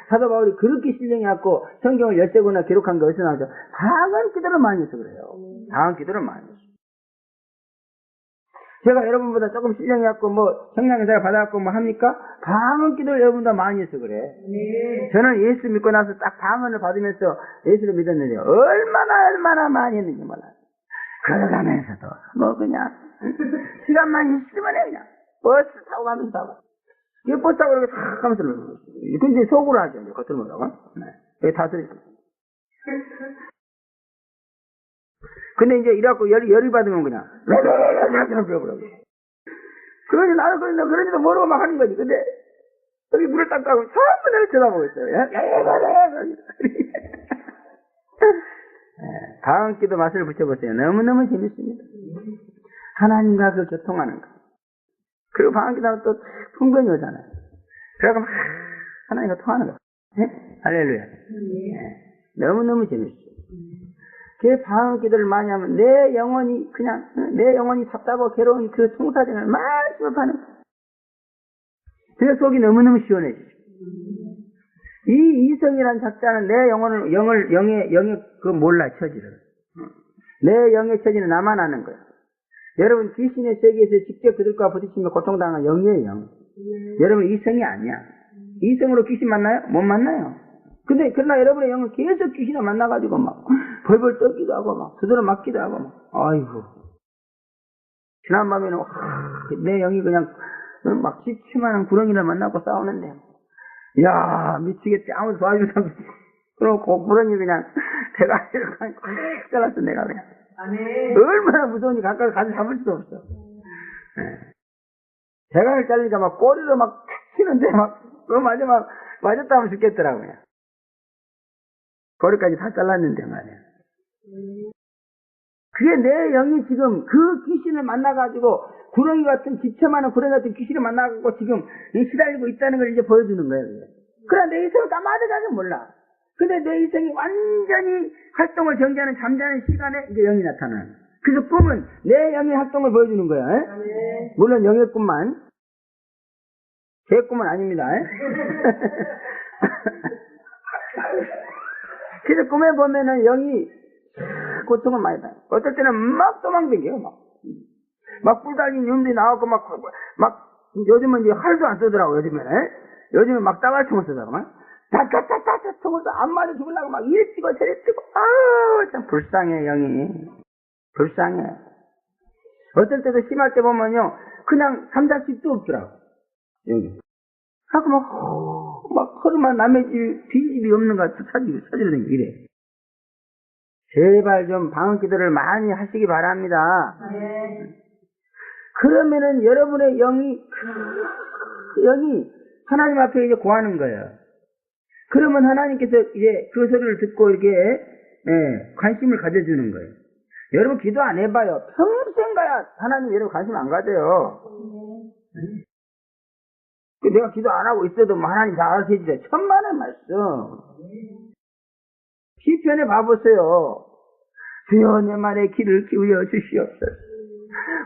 사도 바울이 그렇게 신령해갖고 성경을 10권이나 기록한 게 어디서 나오죠? 방언 기도를 많이 해서 그래요. 방언 기도를 많이 했어요. 제가 여러분보다 조금 신령해갖고 성령의사를 받아갖고 합니까? 방언 기도를 여러분보다 많이 해서 그래. 저는 예수 믿고 나서 딱 방언을 받으면서 예수를 믿었는데 얼마나 많이 했는지 몰라요. 걸어가면서도 그냥 시간만 있으면 그냥 버스 타고 가면서 하고, 이거 버스 타고 이렇게 탁 가면서 근데 속으로 하죠. 이제 겉으로 뭐라고? 여기 다 들어있어요. 근데 이제 이래갖고 열이 받으면 그냥 그러니 나는 그러니도 모르고 막 하는 거지. 근데 여기 물을 딱 따고 전부 나를 쳐다보고 있어요. 방언기도 맛을 붙여보세요. 너무너무 재밌습니다. 하나님과 그 교통하는 거. 그리고 방언기도는 또 풍경이 오잖아요. 그래서 막 하나님과 통하는 거. 할렐루야. 너무너무 재밌어요. 그 방언기도를 많이 하면 내 영혼이 답답하고 괴로운 그 송사진을 말씀을 하는 거예요. 그 속이 너무너무 시원해지죠. 이 이성이라는 작자는 내 영의 그 몰라, 처지를. 내 영의 처지는 나만 아는 거야. 여러분, 귀신의 세계에서 직접 그들과 부딪히며 고통당한 영이에요, 영. 여러분, 이성이 아니야. 이성으로 귀신 만나요? 못 만나요. 그러나 여러분의 영은 계속 귀신을 만나가지고 벌벌 떨기도 하고 두드러 맞기도 하고 아이고. 지난밤에는 내 영이 그냥 지치만한 구렁이를 만나고 싸우는데, 이야, 미치겠지. 아무도 도와주는 사람 없고. 그러고 구렁이 그냥 대가리를 꽉 잘랐어, 내가 그냥. 얼마나 무서운지 가까이 가서 잡을 수도 없어. 대가리를 자르니까 꼬리로 치는데 맞았다 하면 죽겠더라고요. 거기까지 다 잘랐는데 말이야. 그게 내 영이 지금 그 귀신을 만나가지고 구렁이 같은 지체만한 구렁이 같은 귀신을 만나가지고 지금 시달리고 있다는 걸 이제 보여주는 거예요. 그러나 내 이성은 까마득하게 몰라. 근데 내 이성이 완전히 활동을 정지하는 잠자는 시간에 이제 영이 나타나는 거예요. 그래서 꿈은 내 영의 활동을 보여주는 거야. 에? 물론 영의 꿈만. 제 꿈은 아닙니다. 에? 그래서 꿈에 보면은 영이 고통을 많이 당해요. 어떨 때는 막 도망다녀요. 막 뿔 달린 놈들이 나오고 막 요즘은 이제 활도 안 쓰더라고. 요즘은 막 따갈총을 쓰더라고. 타타타타 총을 안 맞아 죽으려고 막 이래 뛰고 저래 뛰고. 아우 참 불쌍해 영이. 불쌍해. 어떨 때도 심할 때 보면요 그냥 삼자집도 없더라고. 여기. 하고 막 허름한 남의 집 빈집이 없는 것 같아. 찾으러 다니고 이래. 제발 좀 방언 기도를 많이 하시기 바랍니다. 네. 그러면은 여러분의 영이 하나님 앞에 이제 구하는 거예요. 그러면 하나님께서 이제 그 소리를 듣고 이렇게 관심을 가져주는 거예요. 여러분 기도 안 해봐요. 평생 가야 하나님 여러분 관심 안 가져요. 내가 기도 안 하고 있어도 뭐 하나님 다 알아서 해주세요. 천만의 말씀. 시편에 봐보세요. 주여 내 말에 귀를 기울여 주시옵소서.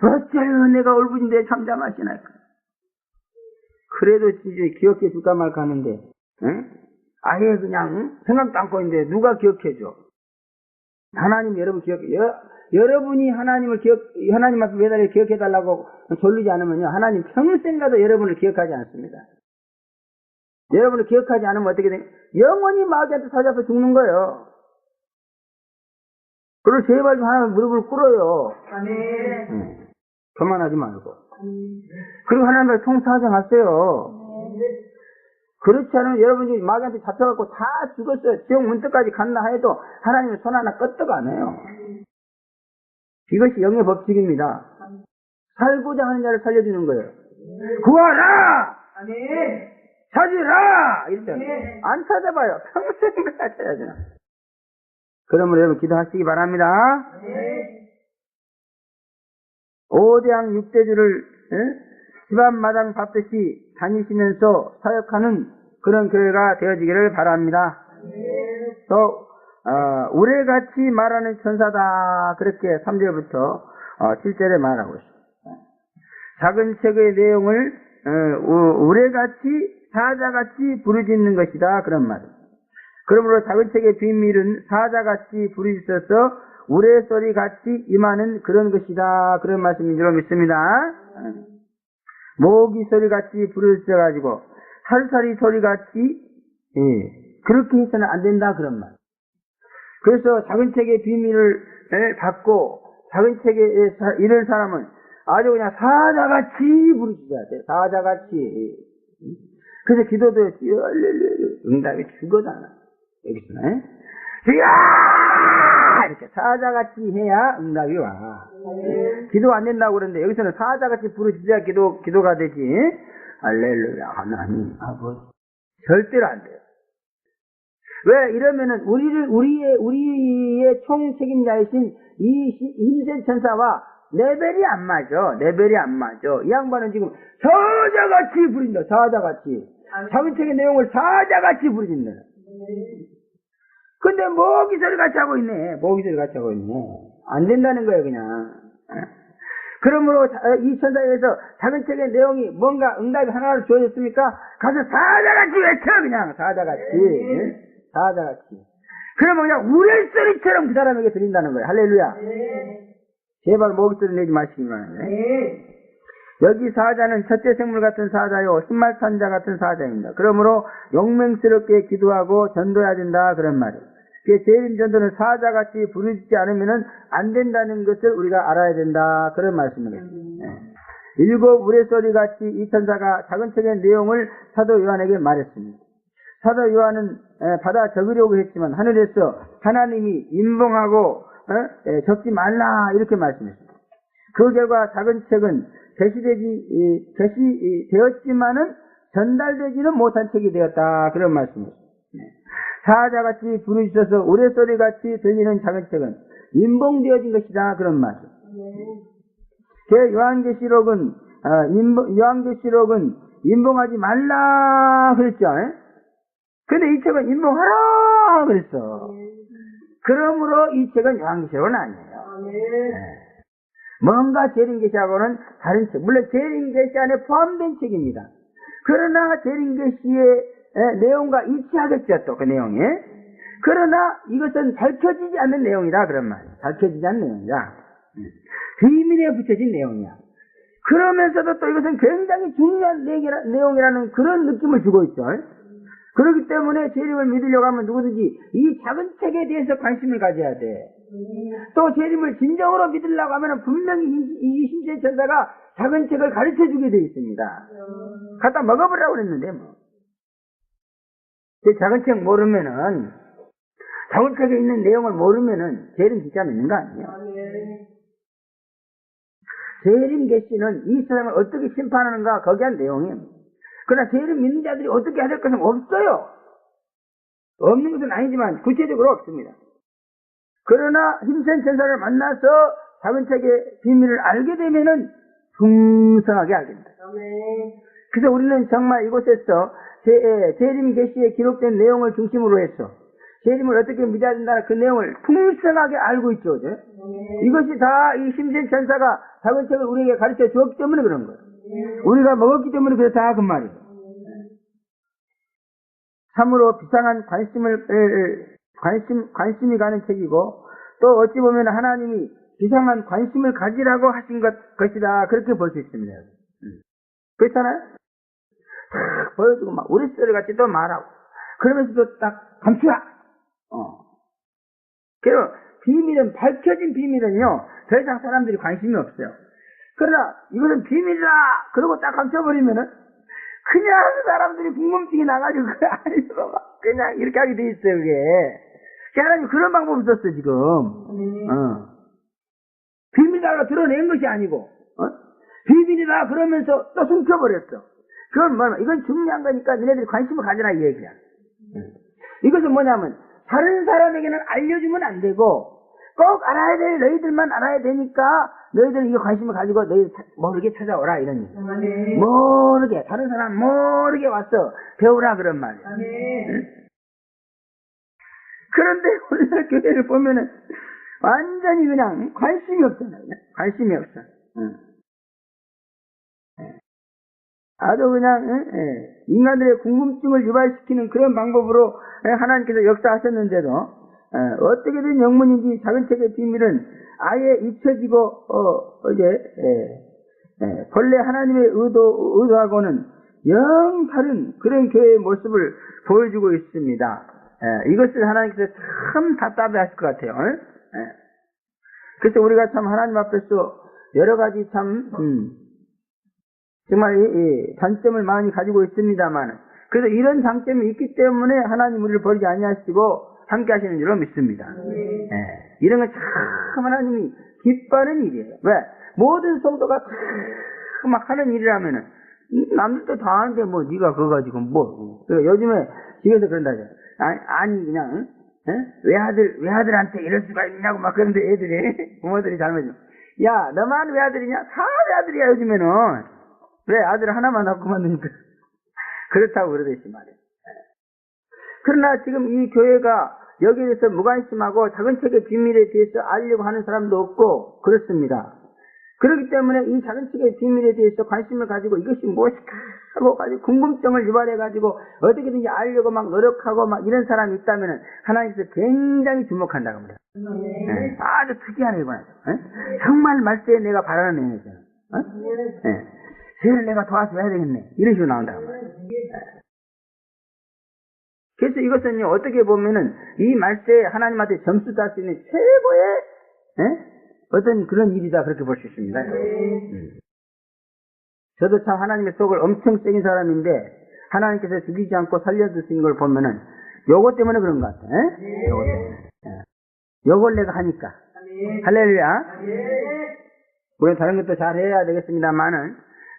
어째요 내가 울부짖는데 잠잠하시나이까. 그래도 진짜 기억해 줄까 말까 하는데 아예 그냥 생각도 않고 있는데 누가 기억해줘. 하나님 여러분 기억해요. 여러분이 하나님 앞에 매달려 기억해달라고 졸리지 않으면요 하나님 평생 가도 여러분을 기억하지 않습니다. 여러분을 기억하지 않으면 어떻게 돼요? 영원히 마귀한테 사잡혀 죽는 거예요. 그리고 제발 좀 하나님 무릎을 꿇어요. 아멘. 교만하지 말고. 그리고 하나님을 통사하정하세요. 그렇지 않으면 여러분이 마귀한테 잡혀갖고 다 죽었어요. 지옥 문턱까지 갔나 해도 하나님은 손 하나 끄떡 안 해요. 이것이 영의 법칙입니다. 살고자 하는 자를 살려주는 거예요. 구하라! 아멘. 찾으라! 이랬잖아요. 안 찾아봐요. 평생 다 찾아야죠. 그러므로 여러분 기도하시기 바랍니다. 오대양 육대주를 집안마당 밟듯이 다니시면서 사역하는 그런 교회가 되어지기를 바랍니다. 또 우레같이 말하는 천사다 그렇게 3절부터 7절에 말하고 있습니다. 작은 책의 내용을 우레같이 사자같이 부르짖는 것이다 그런 말입니다. 그러므로 작은 책의 비밀은 사자같이 부르짖어서 우레소리같이 임하는 그런 것이다 그런 말씀인 줄 믿습니다. 모기 소리같이 부르짖어가지고 살살이 소리같이 그렇게 해서는 안 된다 그런 말. 그래서 작은 책의 비밀을 받고 작은 책에 이런 사람은 아주 그냥 사자같이 부르짖어야 돼. 사자같이. 그래서 기도도 응답이 죽어잖아. 여기서는 이렇게 사자같이 해야 응답이 와. 기도 안 된다고 그러는데 여기서는 사자같이 부르짖어야 기도가 되지. 할렐루야 하나님 아버지. 절대로 안 돼요. 왜 이러면은 우리의 총책임자이신 이 힘센 천사와 레벨이 안 맞아. 이 양반은 지금 사자같이 부린다. 사자같이. 작은 책의 내용을 사자같이 부르진다. 근데 모기 소리 같이 하고 있네. 안 된다는 거예요, 그냥. 그러므로 이 천사에서 작은 책의 내용이 뭔가 응답이 하나를 주어졌습니까? 가서 사자같이 외쳐, 그냥. 사자같이. 그러면 그냥 우레소리처럼 그 사람에게 들린다는 거예요. 할렐루야. 제발 모기소리 내지 마시기 바랍니다. 여기 사자는 첫째 생물 같은 사자요 흰말 탄 자 같은 사자입니다. 그러므로 용맹스럽게 기도하고 전도해야 된다 그런 말이에요. 재림 전도는 사자같이 부르짖지 않으면 안 된다는 것을 우리가 알아야 된다 그런 말씀입니다. 일곱 우레소리같이 이 천사가 작은 책의 내용을 사도 요한에게 말했습니다. 사도 요한은 받아 적으려고 했지만 하늘에서 하나님이 임봉하고 적지 말라 이렇게 말씀했습니다. 그 결과 작은 책은 게시되었지만은 전달되지는 못한 책이 되었다 그런 말씀입니다. 사자같이 부르짖어서 우레소리같이 들리는 작은 책은 임봉되어진 것이다 그런 말씀. 요한계시록은 임봉하지 말라 그랬죠. 근데 이 책은 임봉하라 그랬어. 그러므로 이 책은 요한계시록은 아니에요. 뭔가 재림계시하고는 다른 책. 물론 재림계시 안에 포함된 책입니다. 그러나 재림계시의 내용과 일치하겠죠, 또 그 내용에. 그러나 이것은 밝혀지지 않는 내용이다, 그런 말이에요. 밝혀지지 않는 내용이다. 비밀에 붙여진 내용이야. 그러면서도 또 이것은 굉장히 중요한 내용이라는 그런 느낌을 주고 있죠. 그렇기 때문에 재림을 믿으려고 하면 누구든지 이 작은 책에 대해서 관심을 가져야 돼. 또 재림을 진정으로 믿으려고 하면 분명히 이 심지의 천사가 작은 책을 가르쳐 주게 되어 있습니다. 갖다 먹어보라고 그랬는데 뭐. 그 작은 책 모르면은, 작은 책에 있는 내용을 모르면은 재림 진짜 믿는 거 아니에요? 재림 계시는 이 사람을 어떻게 심판하는가 거기에 한 내용이에요. 그러나 재림 믿는 자들이 어떻게 해야 될 것은 없어요. 없는 것은 아니지만 구체적으로 없습니다. 그러나 힘센 천사를 만나서 작은 책의 비밀을 알게 되면은 풍성하게 알게 됩니다. 그래서 우리는 정말 이곳에서 재림 계시에 기록된 내용을 중심으로 해서 재림을 어떻게 믿어야 된다는 그 내용을 풍성하게 알고 있죠. 이것이 다 이 힘센 천사가 작은 책을 우리에게 가르쳐 주었기 때문에 그런 거예요. 우리가 먹었기 때문에 그렇다 그 말이에요. 참으로 비상한 관심이 가는 책이고, 또 어찌 보면 하나님이 비상한 관심을 가지라고 하신 것이다, 그렇게 볼 수 있습니다. 그렇잖아요? 딱 보여주고 막 우리 소리 같이 또 말하고 그러면서도 딱 감추라. 그리고 비밀은, 밝혀진 비밀은요 더 이상 사람들이 관심이 없어요. 그러나 이것은 비밀이다 그러고 딱 감춰버리면은 그냥 사람들이 궁금증이 나가지고 그냥 이렇게 하게 돼 있어요. 그게 하나님 그런 방법을 썼어 지금. 비밀이라고 드러낸 것이 아니고 비밀이다 그러면서 또 숨겨버렸어. 그건 뭐냐면 이건 중요한 거니까 너네들이 관심을 가져라 이 얘기야. 이것은 뭐냐면 다른 사람에게는 알려주면 안 되고 꼭 알아야 될 너희들만 알아야 되니까 너희들은 이거 관심을 가지고 너희들 모르게 찾아오라 이런 얘기. 모르게, 다른 사람 모르게 와서 배우라 그런 말이야. 그런데 오늘날 교회를 보면은 완전히 그냥 관심이 없잖아요. 관심이 없어. 아주 그냥 인간들의 궁금증을 유발시키는 그런 방법으로 하나님께서 역사하셨는데도 어떻게든 영문인지 작은 책의 비밀은 아예 잊혀지고 본래 하나님의 의도하고는 영 다른 그런 교회의 모습을 보여주고 있습니다. 이것을 하나님께서 참 답답해 하실 것 같아요. 그래서 우리가 참 하나님 앞에서 여러 가지 참 정말 이 단점을 많이 가지고 있습니다만, 그래서 이런 장점이 있기 때문에 하나님 우리를 버리지 아니하시고 함께 하시는 줄로 믿습니다. 이런 건 참 하나님이 기뻐하는 일이에요. 왜? 모든 성도가 다 막 하는 일이라면은 남들도 다 하는데 뭐 네가 그거 가지고 뭐. 요즘에 집에서 그런다죠. 아니 그냥 외아들한테 이럴 수가 있냐고 막 그런데 애들이 부모들이 잘못해요. 야 너만 외아들이냐? 다 외아들이야 요즘에는. 왜? 아들 하나만 낳고 만드니까. 그렇다고 그러듯이 말이에요. 그러나 지금 이 교회가 여기에 대해서 무관심하고 작은 책의 비밀에 대해서 알려고 하는 사람도 없고 그렇습니다. 그렇기 때문에 이 작은 책의 비밀에 대해서 관심을 가지고 이것이 무엇일까 하고 가지고 궁금증을 유발해가지고 어떻게든지 알려고 막 노력하고 막 이런 사람이 있다면 하나님께서 굉장히 주목한다고 합니다. 아주 특이한 이거는. 정말 말세에 내가 바라는 내용이죠. 쟤를 내가 도와줘야 되겠네. 이런 식으로 나온다고 말이에요. 그래서 이것은요, 어떻게 보면은, 이 말세에 하나님한테 점수 딸 수 있는 최고의, 어떤 그런 일이다, 그렇게 볼 수 있습니다. 저도 참 하나님의 속을 엄청 새긴 사람인데, 하나님께서 죽이지 않고 살려주신 걸 보면은, 요것 때문에 그런 것 같아. 요것 때문에. 요걸 내가 하니까. 할렐루야. 물론 다른 것도 잘 해야 되겠습니다만은,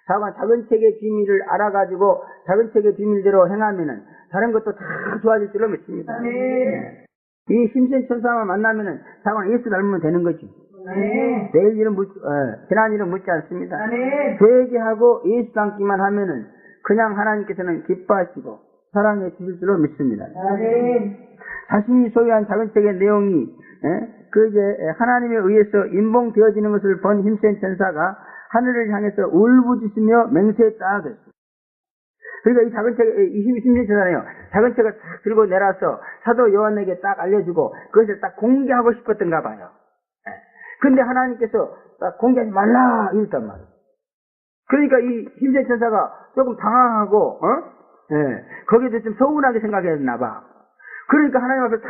작은 책의 비밀을 알아가지고, 작은 책의 비밀대로 행하면은, 다른 것도 다 좋아질 줄로 믿습니다. 이 힘센 천사만 만나면은 사관 예수 닮으면 되는 거지. 내일 일은 지난 일은 묻지 않습니다. 회개하고 예수 닮기만 하면은 그냥 하나님께서는 기뻐하시고 사랑해 주실 줄로 믿습니다. 자신이 소유한 작은 책의 내용이 하나님에 의해서 임봉되어지는 것을 본 힘센 천사가 하늘을 향해서 울부짖으며 맹세했다 그랬어요. 그러니까 이 작은 책, 이 힘센 천사네요. 작은 책을 딱 들고 내려서 사도 요한에게 딱 알려주고 그것을 딱 공개하고 싶었던가 봐요. 근데 하나님께서 딱 공개하지 말라 이랬단 말이에요. 그러니까 이 힘센 천사가 조금 당황하고 거기에 대해서 좀 서운하게 생각했나 봐. 그러니까 하나님 앞에 딱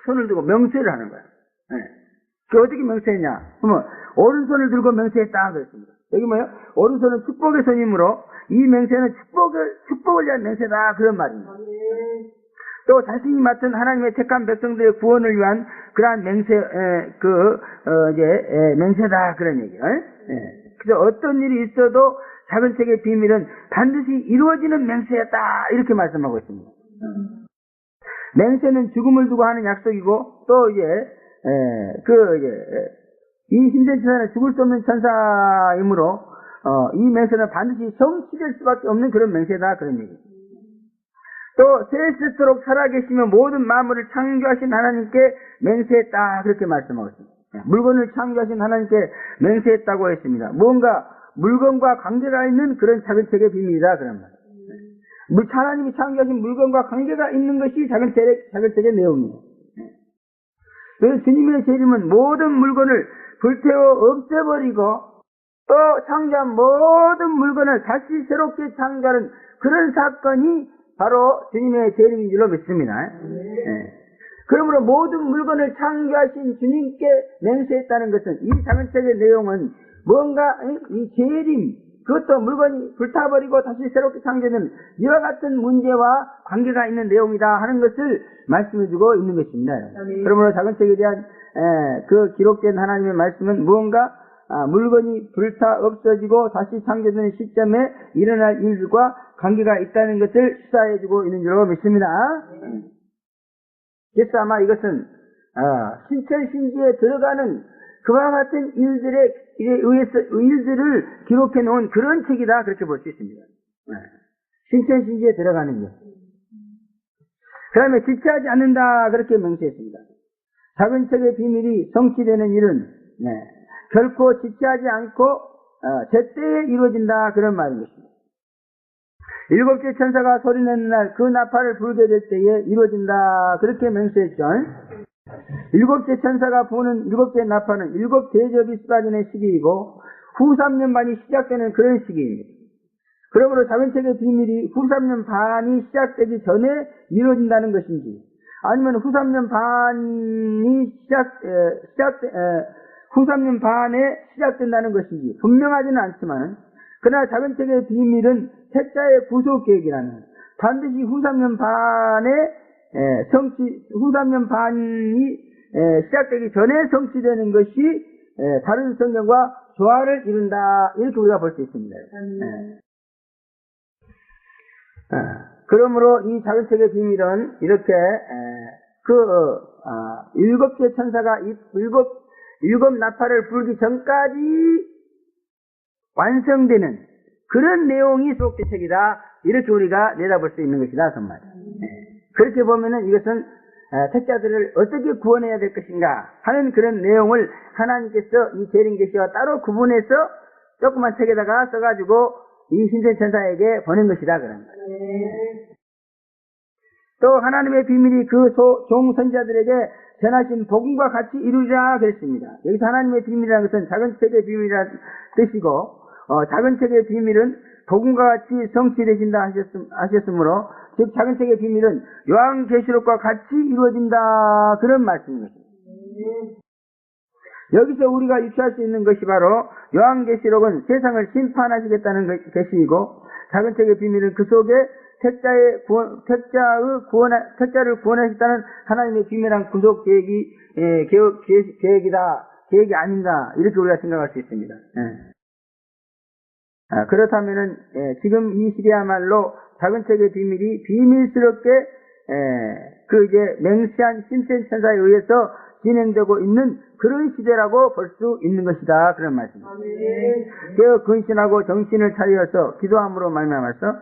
손을 들고 명세를 하는 거야. 그 어떻게 명세했냐? 그러면 오른손을 들고 명세했다 그랬습니다. 여기 뭐예요? 오른손은 축복의 손이므로 이 맹세는 축복을 위한 맹세다 그런 말입니다. 또 자신이 맡은 하나님의 택한 백성들의 구원을 위한 그러한 맹세다 그런 얘기예요. 그래서 어떤 일이 있어도 작은 책의 비밀은 반드시 이루어지는 맹세였다 이렇게 말씀하고 있습니다. 맹세는 죽음을 두고 하는 약속이고 또 이 힘센 천사는 죽을 수 없는 천사이므로 이 맹세는 반드시 성취될 수밖에 없는 그런 맹세다 그런 얘기입니다. 또 세세토록 살아계시며 모든 만물을 창조하신 하나님께 맹세했다 그렇게 말씀하고 있습니다. 물건을 창조하신 하나님께 맹세했다고 했습니다. 무언가 물건과 관계가 있는 그런 작은 책의 비밀이다 그런 말이에요. 하나님이 창조하신 물건과 관계가 있는 것이 작은 책의 내용이에요. 그래서 주님의 재림은 모든 물건을 불태워 없애버리고 또 창조한 모든 물건을 다시 새롭게 창조하는 그런 사건이 바로 주님의 재림인 줄로 믿습니다. 그러므로 모든 물건을 창조하신 주님께 맹세했다는 것은 이 작은 책의 내용은 뭔가 이 재림, 그것도 물건이 불타버리고 다시 새롭게 창조되는 이와 같은 문제와 관계가 있는 내용이다 하는 것을 말씀해주고 있는 것입니다. 그러므로 작은 책에 대한 그 기록된 하나님의 말씀은 무언가 물건이 불타 없어지고 다시 창조되는 시점에 일어날 일과 관계가 있다는 것을 시사해주고 있는 줄로 믿습니다. 그래서 아마 이것은 신천신지에 들어가는 그와 같은 일들에 의해서 일들을 기록해 놓은 그런 책이다 그렇게 볼 수 있습니다. 신천신지에 들어가는 것. 그 다음에 지체하지 않는다 그렇게 명시했습니다. 작은 책의 비밀이 성취되는 일은 결코 지체하지 않고 제때에 이루어진다 그런 말인 것입니다. 일곱째 천사가 소리내는 날 그 나팔을 불게 될 때에 이루어진다 그렇게 명시했죠. 일곱째 천사가 부는 일곱째 나팔은 일곱 대접이 쏟아지는 시기이고 후 3년 반이 시작되는 그런 시기입니다. 그러므로 작은 책의 비밀이 후 3년 반이 시작되기 전에 이루어진다는 것인지 아니면 후 3년 반에 시작된다는 것인지 분명하지는 않지만 그러나 작은 책의 비밀은 택자의 구속 계획이라는 반드시 후 3년 반이 시작되기 전에 성취되는 것이 다른 성경과 조화를 이룬다 이렇게 우리가 볼 수 있습니다. 그러므로 이 작은 책의 비밀은 이렇게 일곱째 천사가 일곱 나팔을 불기 전까지 완성되는 그런 내용이 수록된 책이다 이렇게 우리가 내다볼 수 있는 것이다 정말. 그렇게 보면은 이것은 택자들을 어떻게 구원해야 될 것인가 하는 그런 내용을 하나님께서 이 재림계시와 따로 구분해서 조그만 책에다가 써가지고 이 힘센 천사에게 보낸 것이다 그런 거예요. 또 하나님의 비밀이 그 종선자들에게 전하신 복음과 같이 이루자 그랬습니다. 여기서 하나님의 비밀이라는 것은 작은 책의 비밀이라는 뜻이고 작은 책의 비밀은 복음과 같이 성취되신다 하셨으므로 즉 작은 책의 비밀은 요한계시록과 같이 이루어진다 그런 말씀입니다. 여기서 우리가 유추할 수 있는 것이 바로 요한계시록은 세상을 심판하시겠다는 계시이고 작은 책의 비밀은 그 속에 택자를 구원하시겠다는 하나님의 비밀한 구속 계획이 아닌가 이렇게 우리가 생각할 수 있습니다. 그렇다면은 지금 이 시대야말로 작은 책의 비밀이 비밀스럽게 맹세한 힘센 천사에 의해서 진행되고 있는 그런 시대라고 볼 수 있는 것이다 그런 말씀입니다. 깨어 근신하고 정신을 차리어서 기도함으로 말미암아서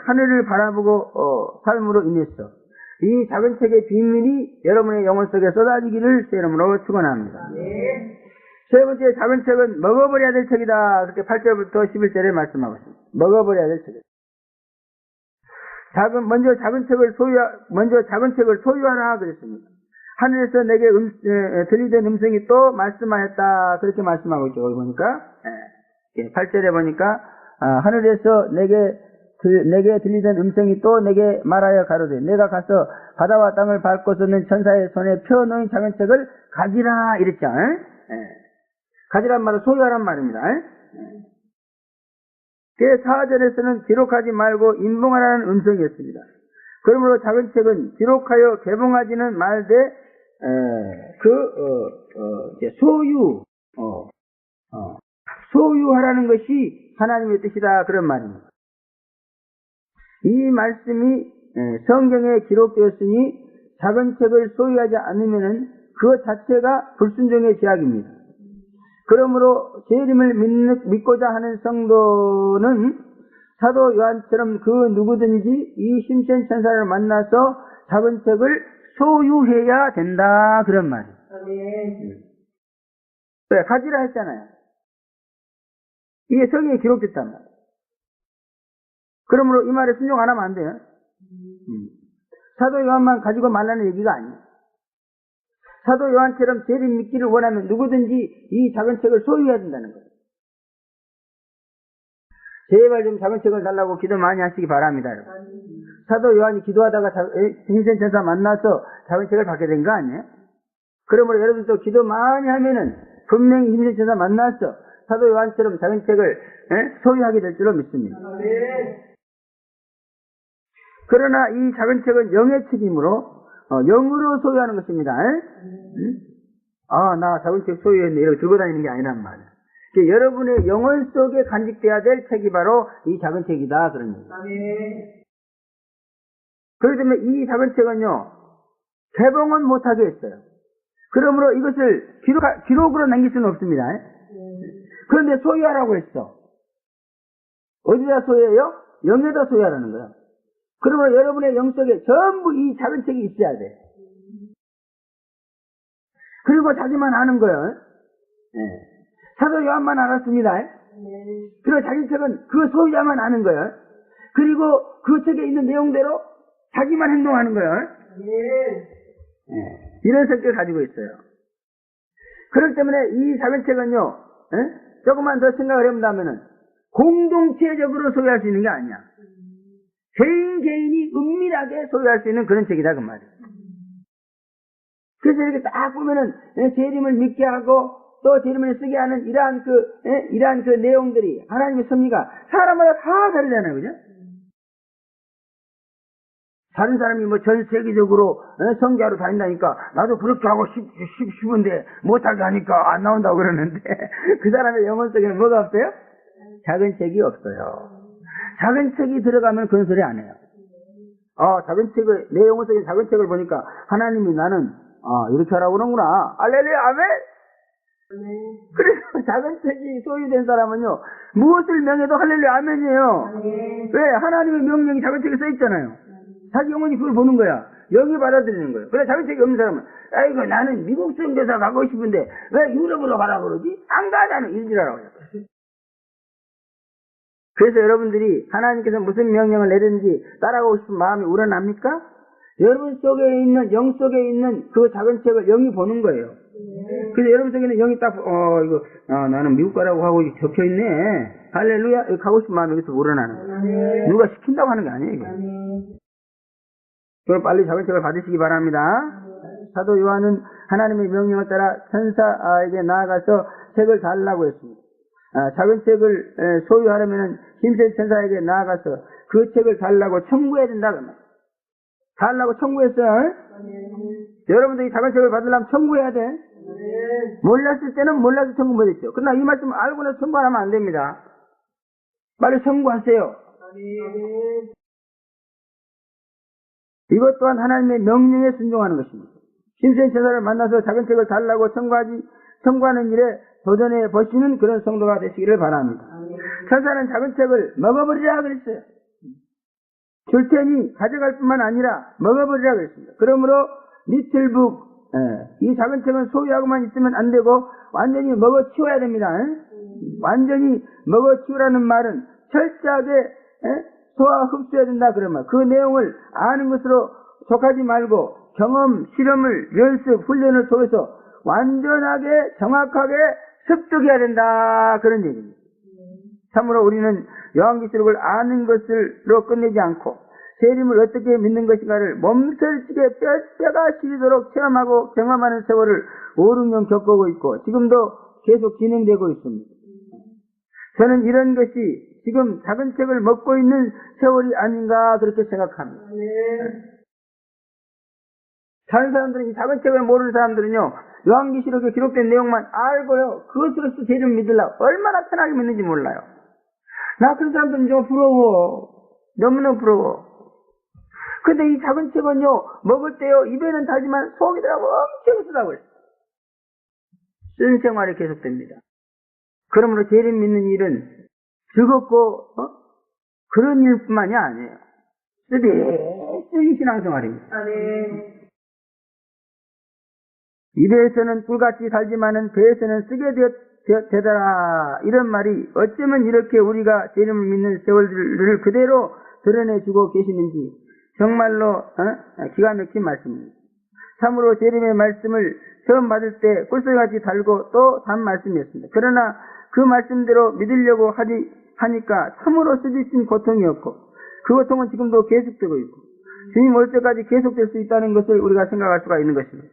하늘을 바라보고 삶으로 인해서 이 작은 책의 비밀이 여러분의 영혼 속에 쏟아지기를 제 이름으로 축원합니다. 세 번째, 작은 책은 먹어버려야 될 책이다. 그렇게 8절부터 11절에 말씀하고 있습니다. 먹어버려야 될 책이다. 먼저 작은 책을 소유하라 그랬습니다. 하늘에서 내게 들리던 음성이 또 말씀하였다. 그렇게 말씀하고 있죠. 거기 보니까 8절에 보니까 하늘에서 내게 들리던 음성이 또 내게 말하여 가로되 내가 가서 바다와 땅을 밟고 쏟는 천사의 손에 펴놓은 작은 책을 가지라 이랬죠. 가지란 말은 소유하란 말입니다. 그 4절에서는 기록하지 말고 인봉하라는 음성이었습니다. 그러므로 작은 책은 기록하여 개봉하지는 말되 소유하라는 것이 하나님의 뜻이다 그런 말입니다. 이 말씀이 성경에 기록되었으니 작은 책을 소유하지 않으면은 그 자체가 불순종의 제약입니다. 그러므로 재림을 믿고자 하는 성도는 사도 요한처럼 그 누구든지 이 심센 천사를 만나서 작은 책을 소유해야 된다 그런 말이에요. 왜? 가지라 했잖아요. 이게 성경에 기록됐단 말이에요. 그러므로 이 말에 순종 안 하면 안 돼요. 사도 요한만 가지고 말라는 얘기가 아니에요. 사도 요한처럼 재림 믿기를 원하면 누구든지 이 작은 책을 소유해야 된다는 거예요. 제발 좀 작은 책을 달라고 기도 많이 하시기 바랍니다. 여러분. 사도 요한이 기도하다가 힘센 천사 만나서 작은 책을 받게 된 거 아니에요? 그러므로 여러분도 기도 많이 하면은 분명히 힘센 천사 만나서 사도 요한처럼 작은 책을 소유하게 될 줄로 믿습니다. 그러나 이 작은 책은 영의 책이므로 영으로 소유하는 것입니다. 나 작은 책 소유했네 이러고 들고 다니는 게 아니란 말이에요. 여러분의 영혼 속에 간직돼야 될 책이 바로 이 작은 책이다 그런 겁니다. 그렇기 때문에 이 작은 책은요 개봉은 못하게 했어요. 그러므로 이것을 기록으로 남길 수는 없습니다. 그런데 소유하라고 했어. 어디다 소유해요? 영에다 소유하라는 거예요. 그러므로 여러분의 영 속에 전부 이 작은 책이 있어야 돼. 그리고 자기만 아는 거예요. 사도 요한만 알았습니다. 그리고 자기 책은 그 소유자만 아는 거예요. 그리고 그 책에 있는 내용대로 자기만 행동하는 거예요. 이런 성격을 가지고 있어요. 그렇기 때문에 이 작은 책은요, 조금만 더 생각을 해본다면은 공동체적으로 소유할 수 있는 게 아니야. 개인이 은밀하게 소유할 수 있는 그런 책이다 그 말이에요. 그래서 이렇게 딱 보면은 재림을 믿게 하고 또 재림을 쓰게 하는 이러한 그 내용들이 하나님의 섭리가 사람마다 다 다르잖아요, 그죠? 다른 사람이 전 세계적으로 성교하러 다닌다니까 나도 그렇게 하고 싶은데 못하게 하니까 안 나온다고 그러는데 그 사람의 영혼 속에는 뭐가 없어요? 작은 책이 없어요. 작은 책이 들어가면 그런 소리 안 해요. 작은 책을, 내 영혼 속에 작은 책을 보니까 하나님이 나는 이렇게 하라고 그러는구나. 알렐루야, 아멘? 그래서 작은 책이 소유된 사람은요 무엇을 명해도 할렐루야, 아멘이에요. 왜? 하나님의 명령이 작은 책에 써있잖아요. 자기 영혼이 그걸 보는 거야. 영이 받아들이는 거예요. 그래 작은 책이 없는 사람은 아이고 나는 미국 선교사 가고 싶은데 왜 유럽으로 가라고 그러지? 안 가자는 일지라고 해요. 그래서 여러분들이 하나님께서 무슨 명령을 내리는지 따라가고 싶은 마음이 우러납니까? 여러분 속에 있는, 영 속에 있는 그 작은 책을 영이 보는 거예요. 그래서 여러분 속에는 영이 딱, 나는 미국 가라고 하고 적혀있네. 할렐루야. 가고 싶은 마음이 여기서 우러나는 거예요. 누가 시킨다고 하는 게 아니에요, 이게. 그럼 빨리 작은 책을 받으시기 바랍니다. 사도 요한은 하나님의 명령을 따라 천사에게 나아가서 책을 달라고 했습니다. 작은 책을 소유하려면 힘센 천사에게 나아가서 그 책을 달라고 청구해야 된다. 달라고 청구했어요. 여러분들이 작은 책을 받으려면 청구해야 돼. 몰랐을 때는 몰라서 청구 못했죠. 그러나 이 말씀 알고 나서 청구하면 안 됩니다. 빨리 청구하세요. 이것 또한 하나님의 명령에 순종하는 것입니다. 힘센 천사를 만나서 작은 책을 달라고 청구하는 일에 도전해 보시는 그런 성도가 되시기를 바랍니다. 천사는 작은 책을 먹어버리라 그랬어요. 줄 테니 가져갈 뿐만 아니라 먹어버리라 그랬습니다. 그러므로 리틀북 이 작은 책은 소유하고만 있으면 안 되고 완전히 먹어치워야 됩니다. 완전히 먹어치우라는 말은 철저하게 소화 흡수해야 된다 그런 말. 그 내용을 아는 것으로 속하지 말고 경험, 실험을, 연습, 훈련을 통해서 완전하게 정확하게 습득해야 된다 그런 얘기입니다. 참으로 우리는 요한계시록을 아는 것으로 끝내지 않고 재림을 어떻게 믿는 것인가를 몸살찌게 뼈가 시리도록 체험하고 경험하는 세월을 5, 6년 겪고 있고 지금도 계속 진행되고 있습니다. 저는 이런 것이 지금 작은 책을 먹고 있는 세월이 아닌가 그렇게 생각합니다. 다른 사람들은 이 작은 책을 모르는 사람들은요, 요한계시록에 기록된 내용만 알고요, 그것으로서 죄를 믿으려고 얼마나 편하게 믿는지 몰라요. 나 그런 사람들은 좀 부러워. 너무너무 부러워. 근데 이 작은 책은요, 먹을 때요, 입에는 달지만 속이더라고 엄청 쓰다고요. 쓴 생활이 계속됩니다. 그러므로 죄를 믿는 일은 즐겁고, 그런 일뿐만이 아니에요. 쓰디 신앙생활입니다. 입에서는 꿀같이 살지만은 배에서는 쓰게 되더라. 이런 말이 어쩌면 이렇게 우리가 재림을 믿는 세월들을 그대로 드러내주고 계시는지 정말로 기가 막힌 말씀입니다. 참으로 재림의 말씀을 처음 받을 때 꿀송이같이 달고 또 단 말씀이었습니다. 그러나 그 말씀대로 믿으려고 하니까 참으로 쓰디쓴 고통이었고 그 고통은 지금도 계속되고 있고 주님 올 때까지 계속될 수 있다는 것을 우리가 생각할 수가 있는 것입니다.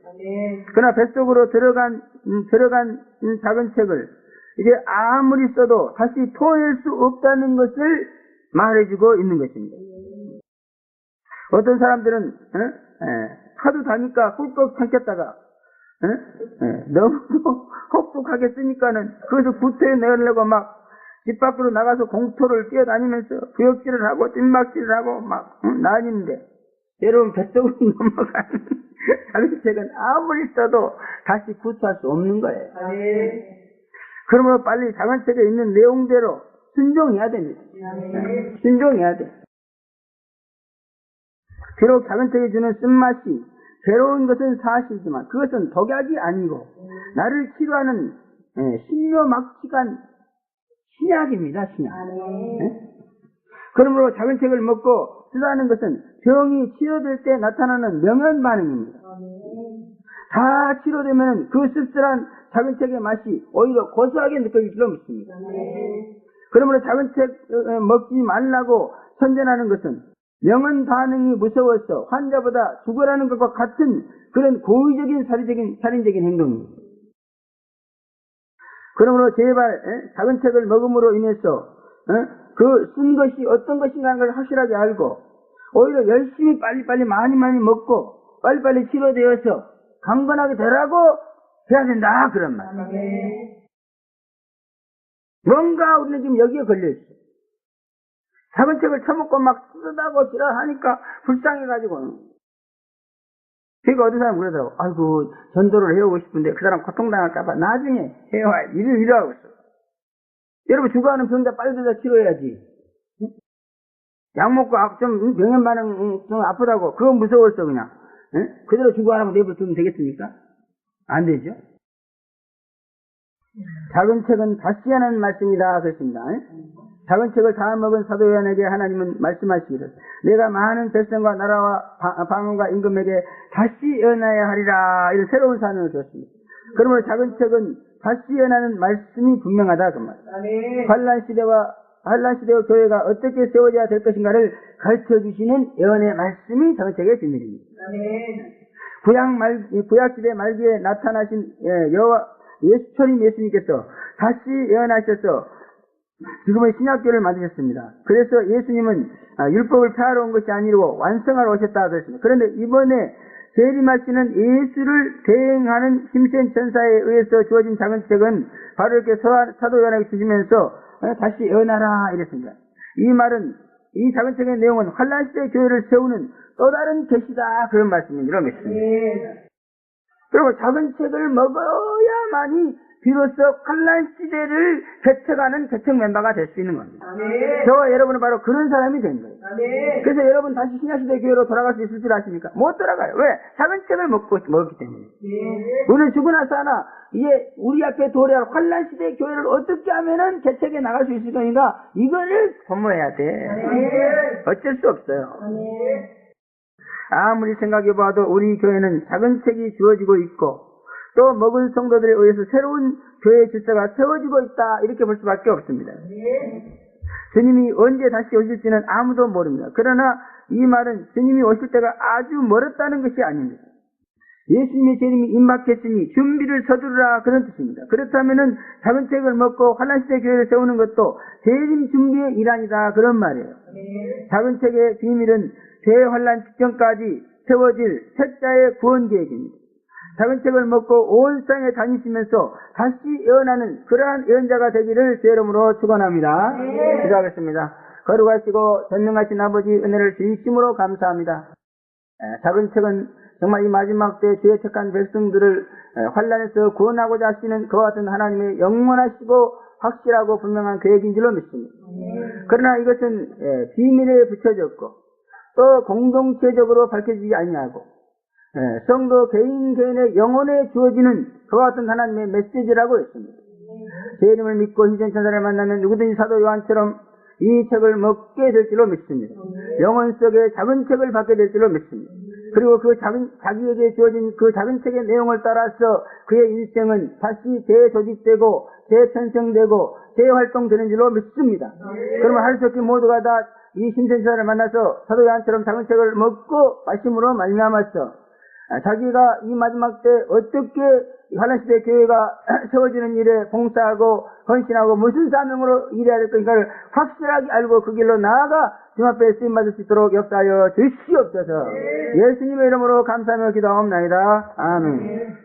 그러나 뱃속으로 들어간 작은 책을 이제 아무리 써도 다시 토해낼 수 없다는 것을 말해주고 있는 것입니다. 어떤 사람들은 하도 다니까 꿀꺽 참겠다가 너무 혹독하게 쓰니까는 그것을 구태내려고 막 집 밖으로 나가서 공터를 뛰어다니면서 구역질을 하고 찐막질을 하고 막 나뉘는데 여러분 뱃속으로 넘어가는 작은 책은 아무리 써도 다시 구투할 수 없는 거예요. 그러므로 빨리 작은 책에 있는 내용대로 순종해야 됩니다. 순종해야 돼. 비록 작은 책이 주는 쓴맛이 괴로운 것은 사실이지만 그것은 독약이 아니고 나를 치료하는 신묘막치간 신약입니다. 신약. 그러므로 작은 책을 먹고 쓰다는 것은 병이 치료될 때 나타나는 명현 반응입니다. 다 치료되면 그 씁쓸한 작은 책의 맛이 오히려 고소하게 느껴질 줄로 믿습니다. 그러므로 작은 책 먹지 말라고 선전하는 것은 명은 반응이 무서워서 환자보다 죽으라는 것과 같은 그런 고의적인 살인적인 행동입니다. 그러므로 제발 작은 책을 먹음으로 인해서 그 쓴 것이 어떤 것인가 하는 걸 확실하게 알고 오히려 열심히 빨리빨리 많이 먹고 빨리빨리 치료되어서 강건하게 되라고 해야 된다 그런 말. 뭔가 우리는 지금 여기에 걸려있어. 작은 책을 처먹고 막 쓰다고 지랄하니까 불쌍해가지고. 그러니까 어떤 사람 그러더라고. 아이고 전도를 해오고 싶은데 그 사람 고통당할까봐 나중에 해와야 이러고 있어. 여러분 죽어가는 병자 빨리 들다 치료해야지. 약 먹고 좀 병현 반응 좀 아프다고 그건 무서웠어 그냥. 그대로 죽어가라고 내버려두면 되겠습니까? 안 되죠. 작은 책은 다시 하는 말씀이다 그랬습니다. 작은 책을 다 먹은 사도 요한에게 하나님은 말씀하시기를 내가 많은 백성과 나라와 방언과 임금에게 다시 예언하여야 하리라 이런 새로운 사명을 줬습니다. 그러므로 작은 책은 다시 예언하는 말씀이 분명하다 그 말. 환란 시대와 교회가 어떻게 세워져야 될 것인가를 가르쳐 주시는 예언의 말씀이 작은 책의 비밀입니다. 구약 시대 말기에 나타나신 초림 예수님께서 다시 예언하셔서 지금의 신약교를 만드셨습니다. 그래서 예수님은 율법을 폐하러 온 것이 아니고 완성하러 오셨다 그랬습니다. 그런데 이번에 재림하시는 예수를 대행하는 힘센 천사에 의해서 주어진 작은 책은 바로 이렇게 사도 요한에게 주시면서 다시 예언하라 이랬습니다. 이 말은 이 작은 책의 내용은 환란시대 교회를 세우는 또 다른 계시다 그런 말씀입니다. 그리고 작은 책을 먹어야만이 비로소 환란 시대를 개척하는 개척 멤버가 될 수 있는 겁니다. 저와 여러분은 바로 그런 사람이 된 거예요. 그래서 여러분 다시 신약시대 교회로 돌아갈 수 있을 줄 아십니까? 못 돌아가요. 왜? 작은 책을 먹었기 때문에. 우리는 죽고 나서 하나 이제 우리 앞에 도래할 환란 시대 교회를 어떻게 하면은 개척에 나갈 수 있을 거니까 이거를 소모해야 돼. 어쩔 수 없어요. 아무리 생각해봐도 우리 교회는 작은 책이 주어지고 있고 또 먹은 성도들에 의해서 새로운 교회 질서가 세워지고 있다 이렇게 볼 수밖에 없습니다. 주님이 언제 다시 오실지는 아무도 모릅니다. 그러나 이 말은 주님이 오실 때가 아주 멀었다는 것이 아닙니다. 예수님의 재림이 임박했으니 준비를 서두르라 그런 뜻입니다. 그렇다면은 작은 책을 먹고 환란시대 교회를 세우는 것도 재림 준비의 일환이다 그런 말이에요. 작은 책의 비밀은 대환란 직전까지 세워질 책자의 구원 계획입니다. 작은 책을 먹고 온 세상에 다니시면서 다시 예언하는 그러한 예언자가 되기를 주 이름으로 축원합니다. 기도하겠습니다. 거룩하시고 전능하신 아버지 은혜를 진심으로 감사합니다. 작은 책은 정말 이 마지막 때 주의 택한 백성들을 환란에서 구원하고자 하시는 그와 같은 하나님의 영원하시고 확실하고 분명한 계획인 줄로 믿습니다. 그러나 이것은 비밀에 붙여졌고 또 공동체적으로 밝혀지지 아니하고 성도 개인의 영혼에 주어지는 그와 같은 하나님의 메시지라고 했습니다. 제 이름을 믿고 희생 천사를 만나면 누구든지 사도 요한처럼 이 책을 먹게 될 줄로 믿습니다. 영혼 속에 작은 책을 받게 될 줄로 믿습니다. 그리고 그 자기에게 주어진 그 작은 책의 내용을 따라서 그의 인생은 다시 재조직되고 재편성되고 재활동되는 줄로 믿습니다. 그러면 할 수 없게 모두가 다 이 신천사를 만나서 사도 요한처럼 작은 책을 먹고 마심으로 말미암았어. 자기가 이 마지막 때 어떻게 환란시대 교회가 세워지는 일에 봉사하고 헌신하고 무슨 사명으로 일해야 될 것인가를 확실하게 알고 그 길로 나아가 주님 앞에 쓰임받을 수 있도록 역사하여 주시옵소서. 예수님의 이름으로 감사하며 기도하옵나이다. 아멘.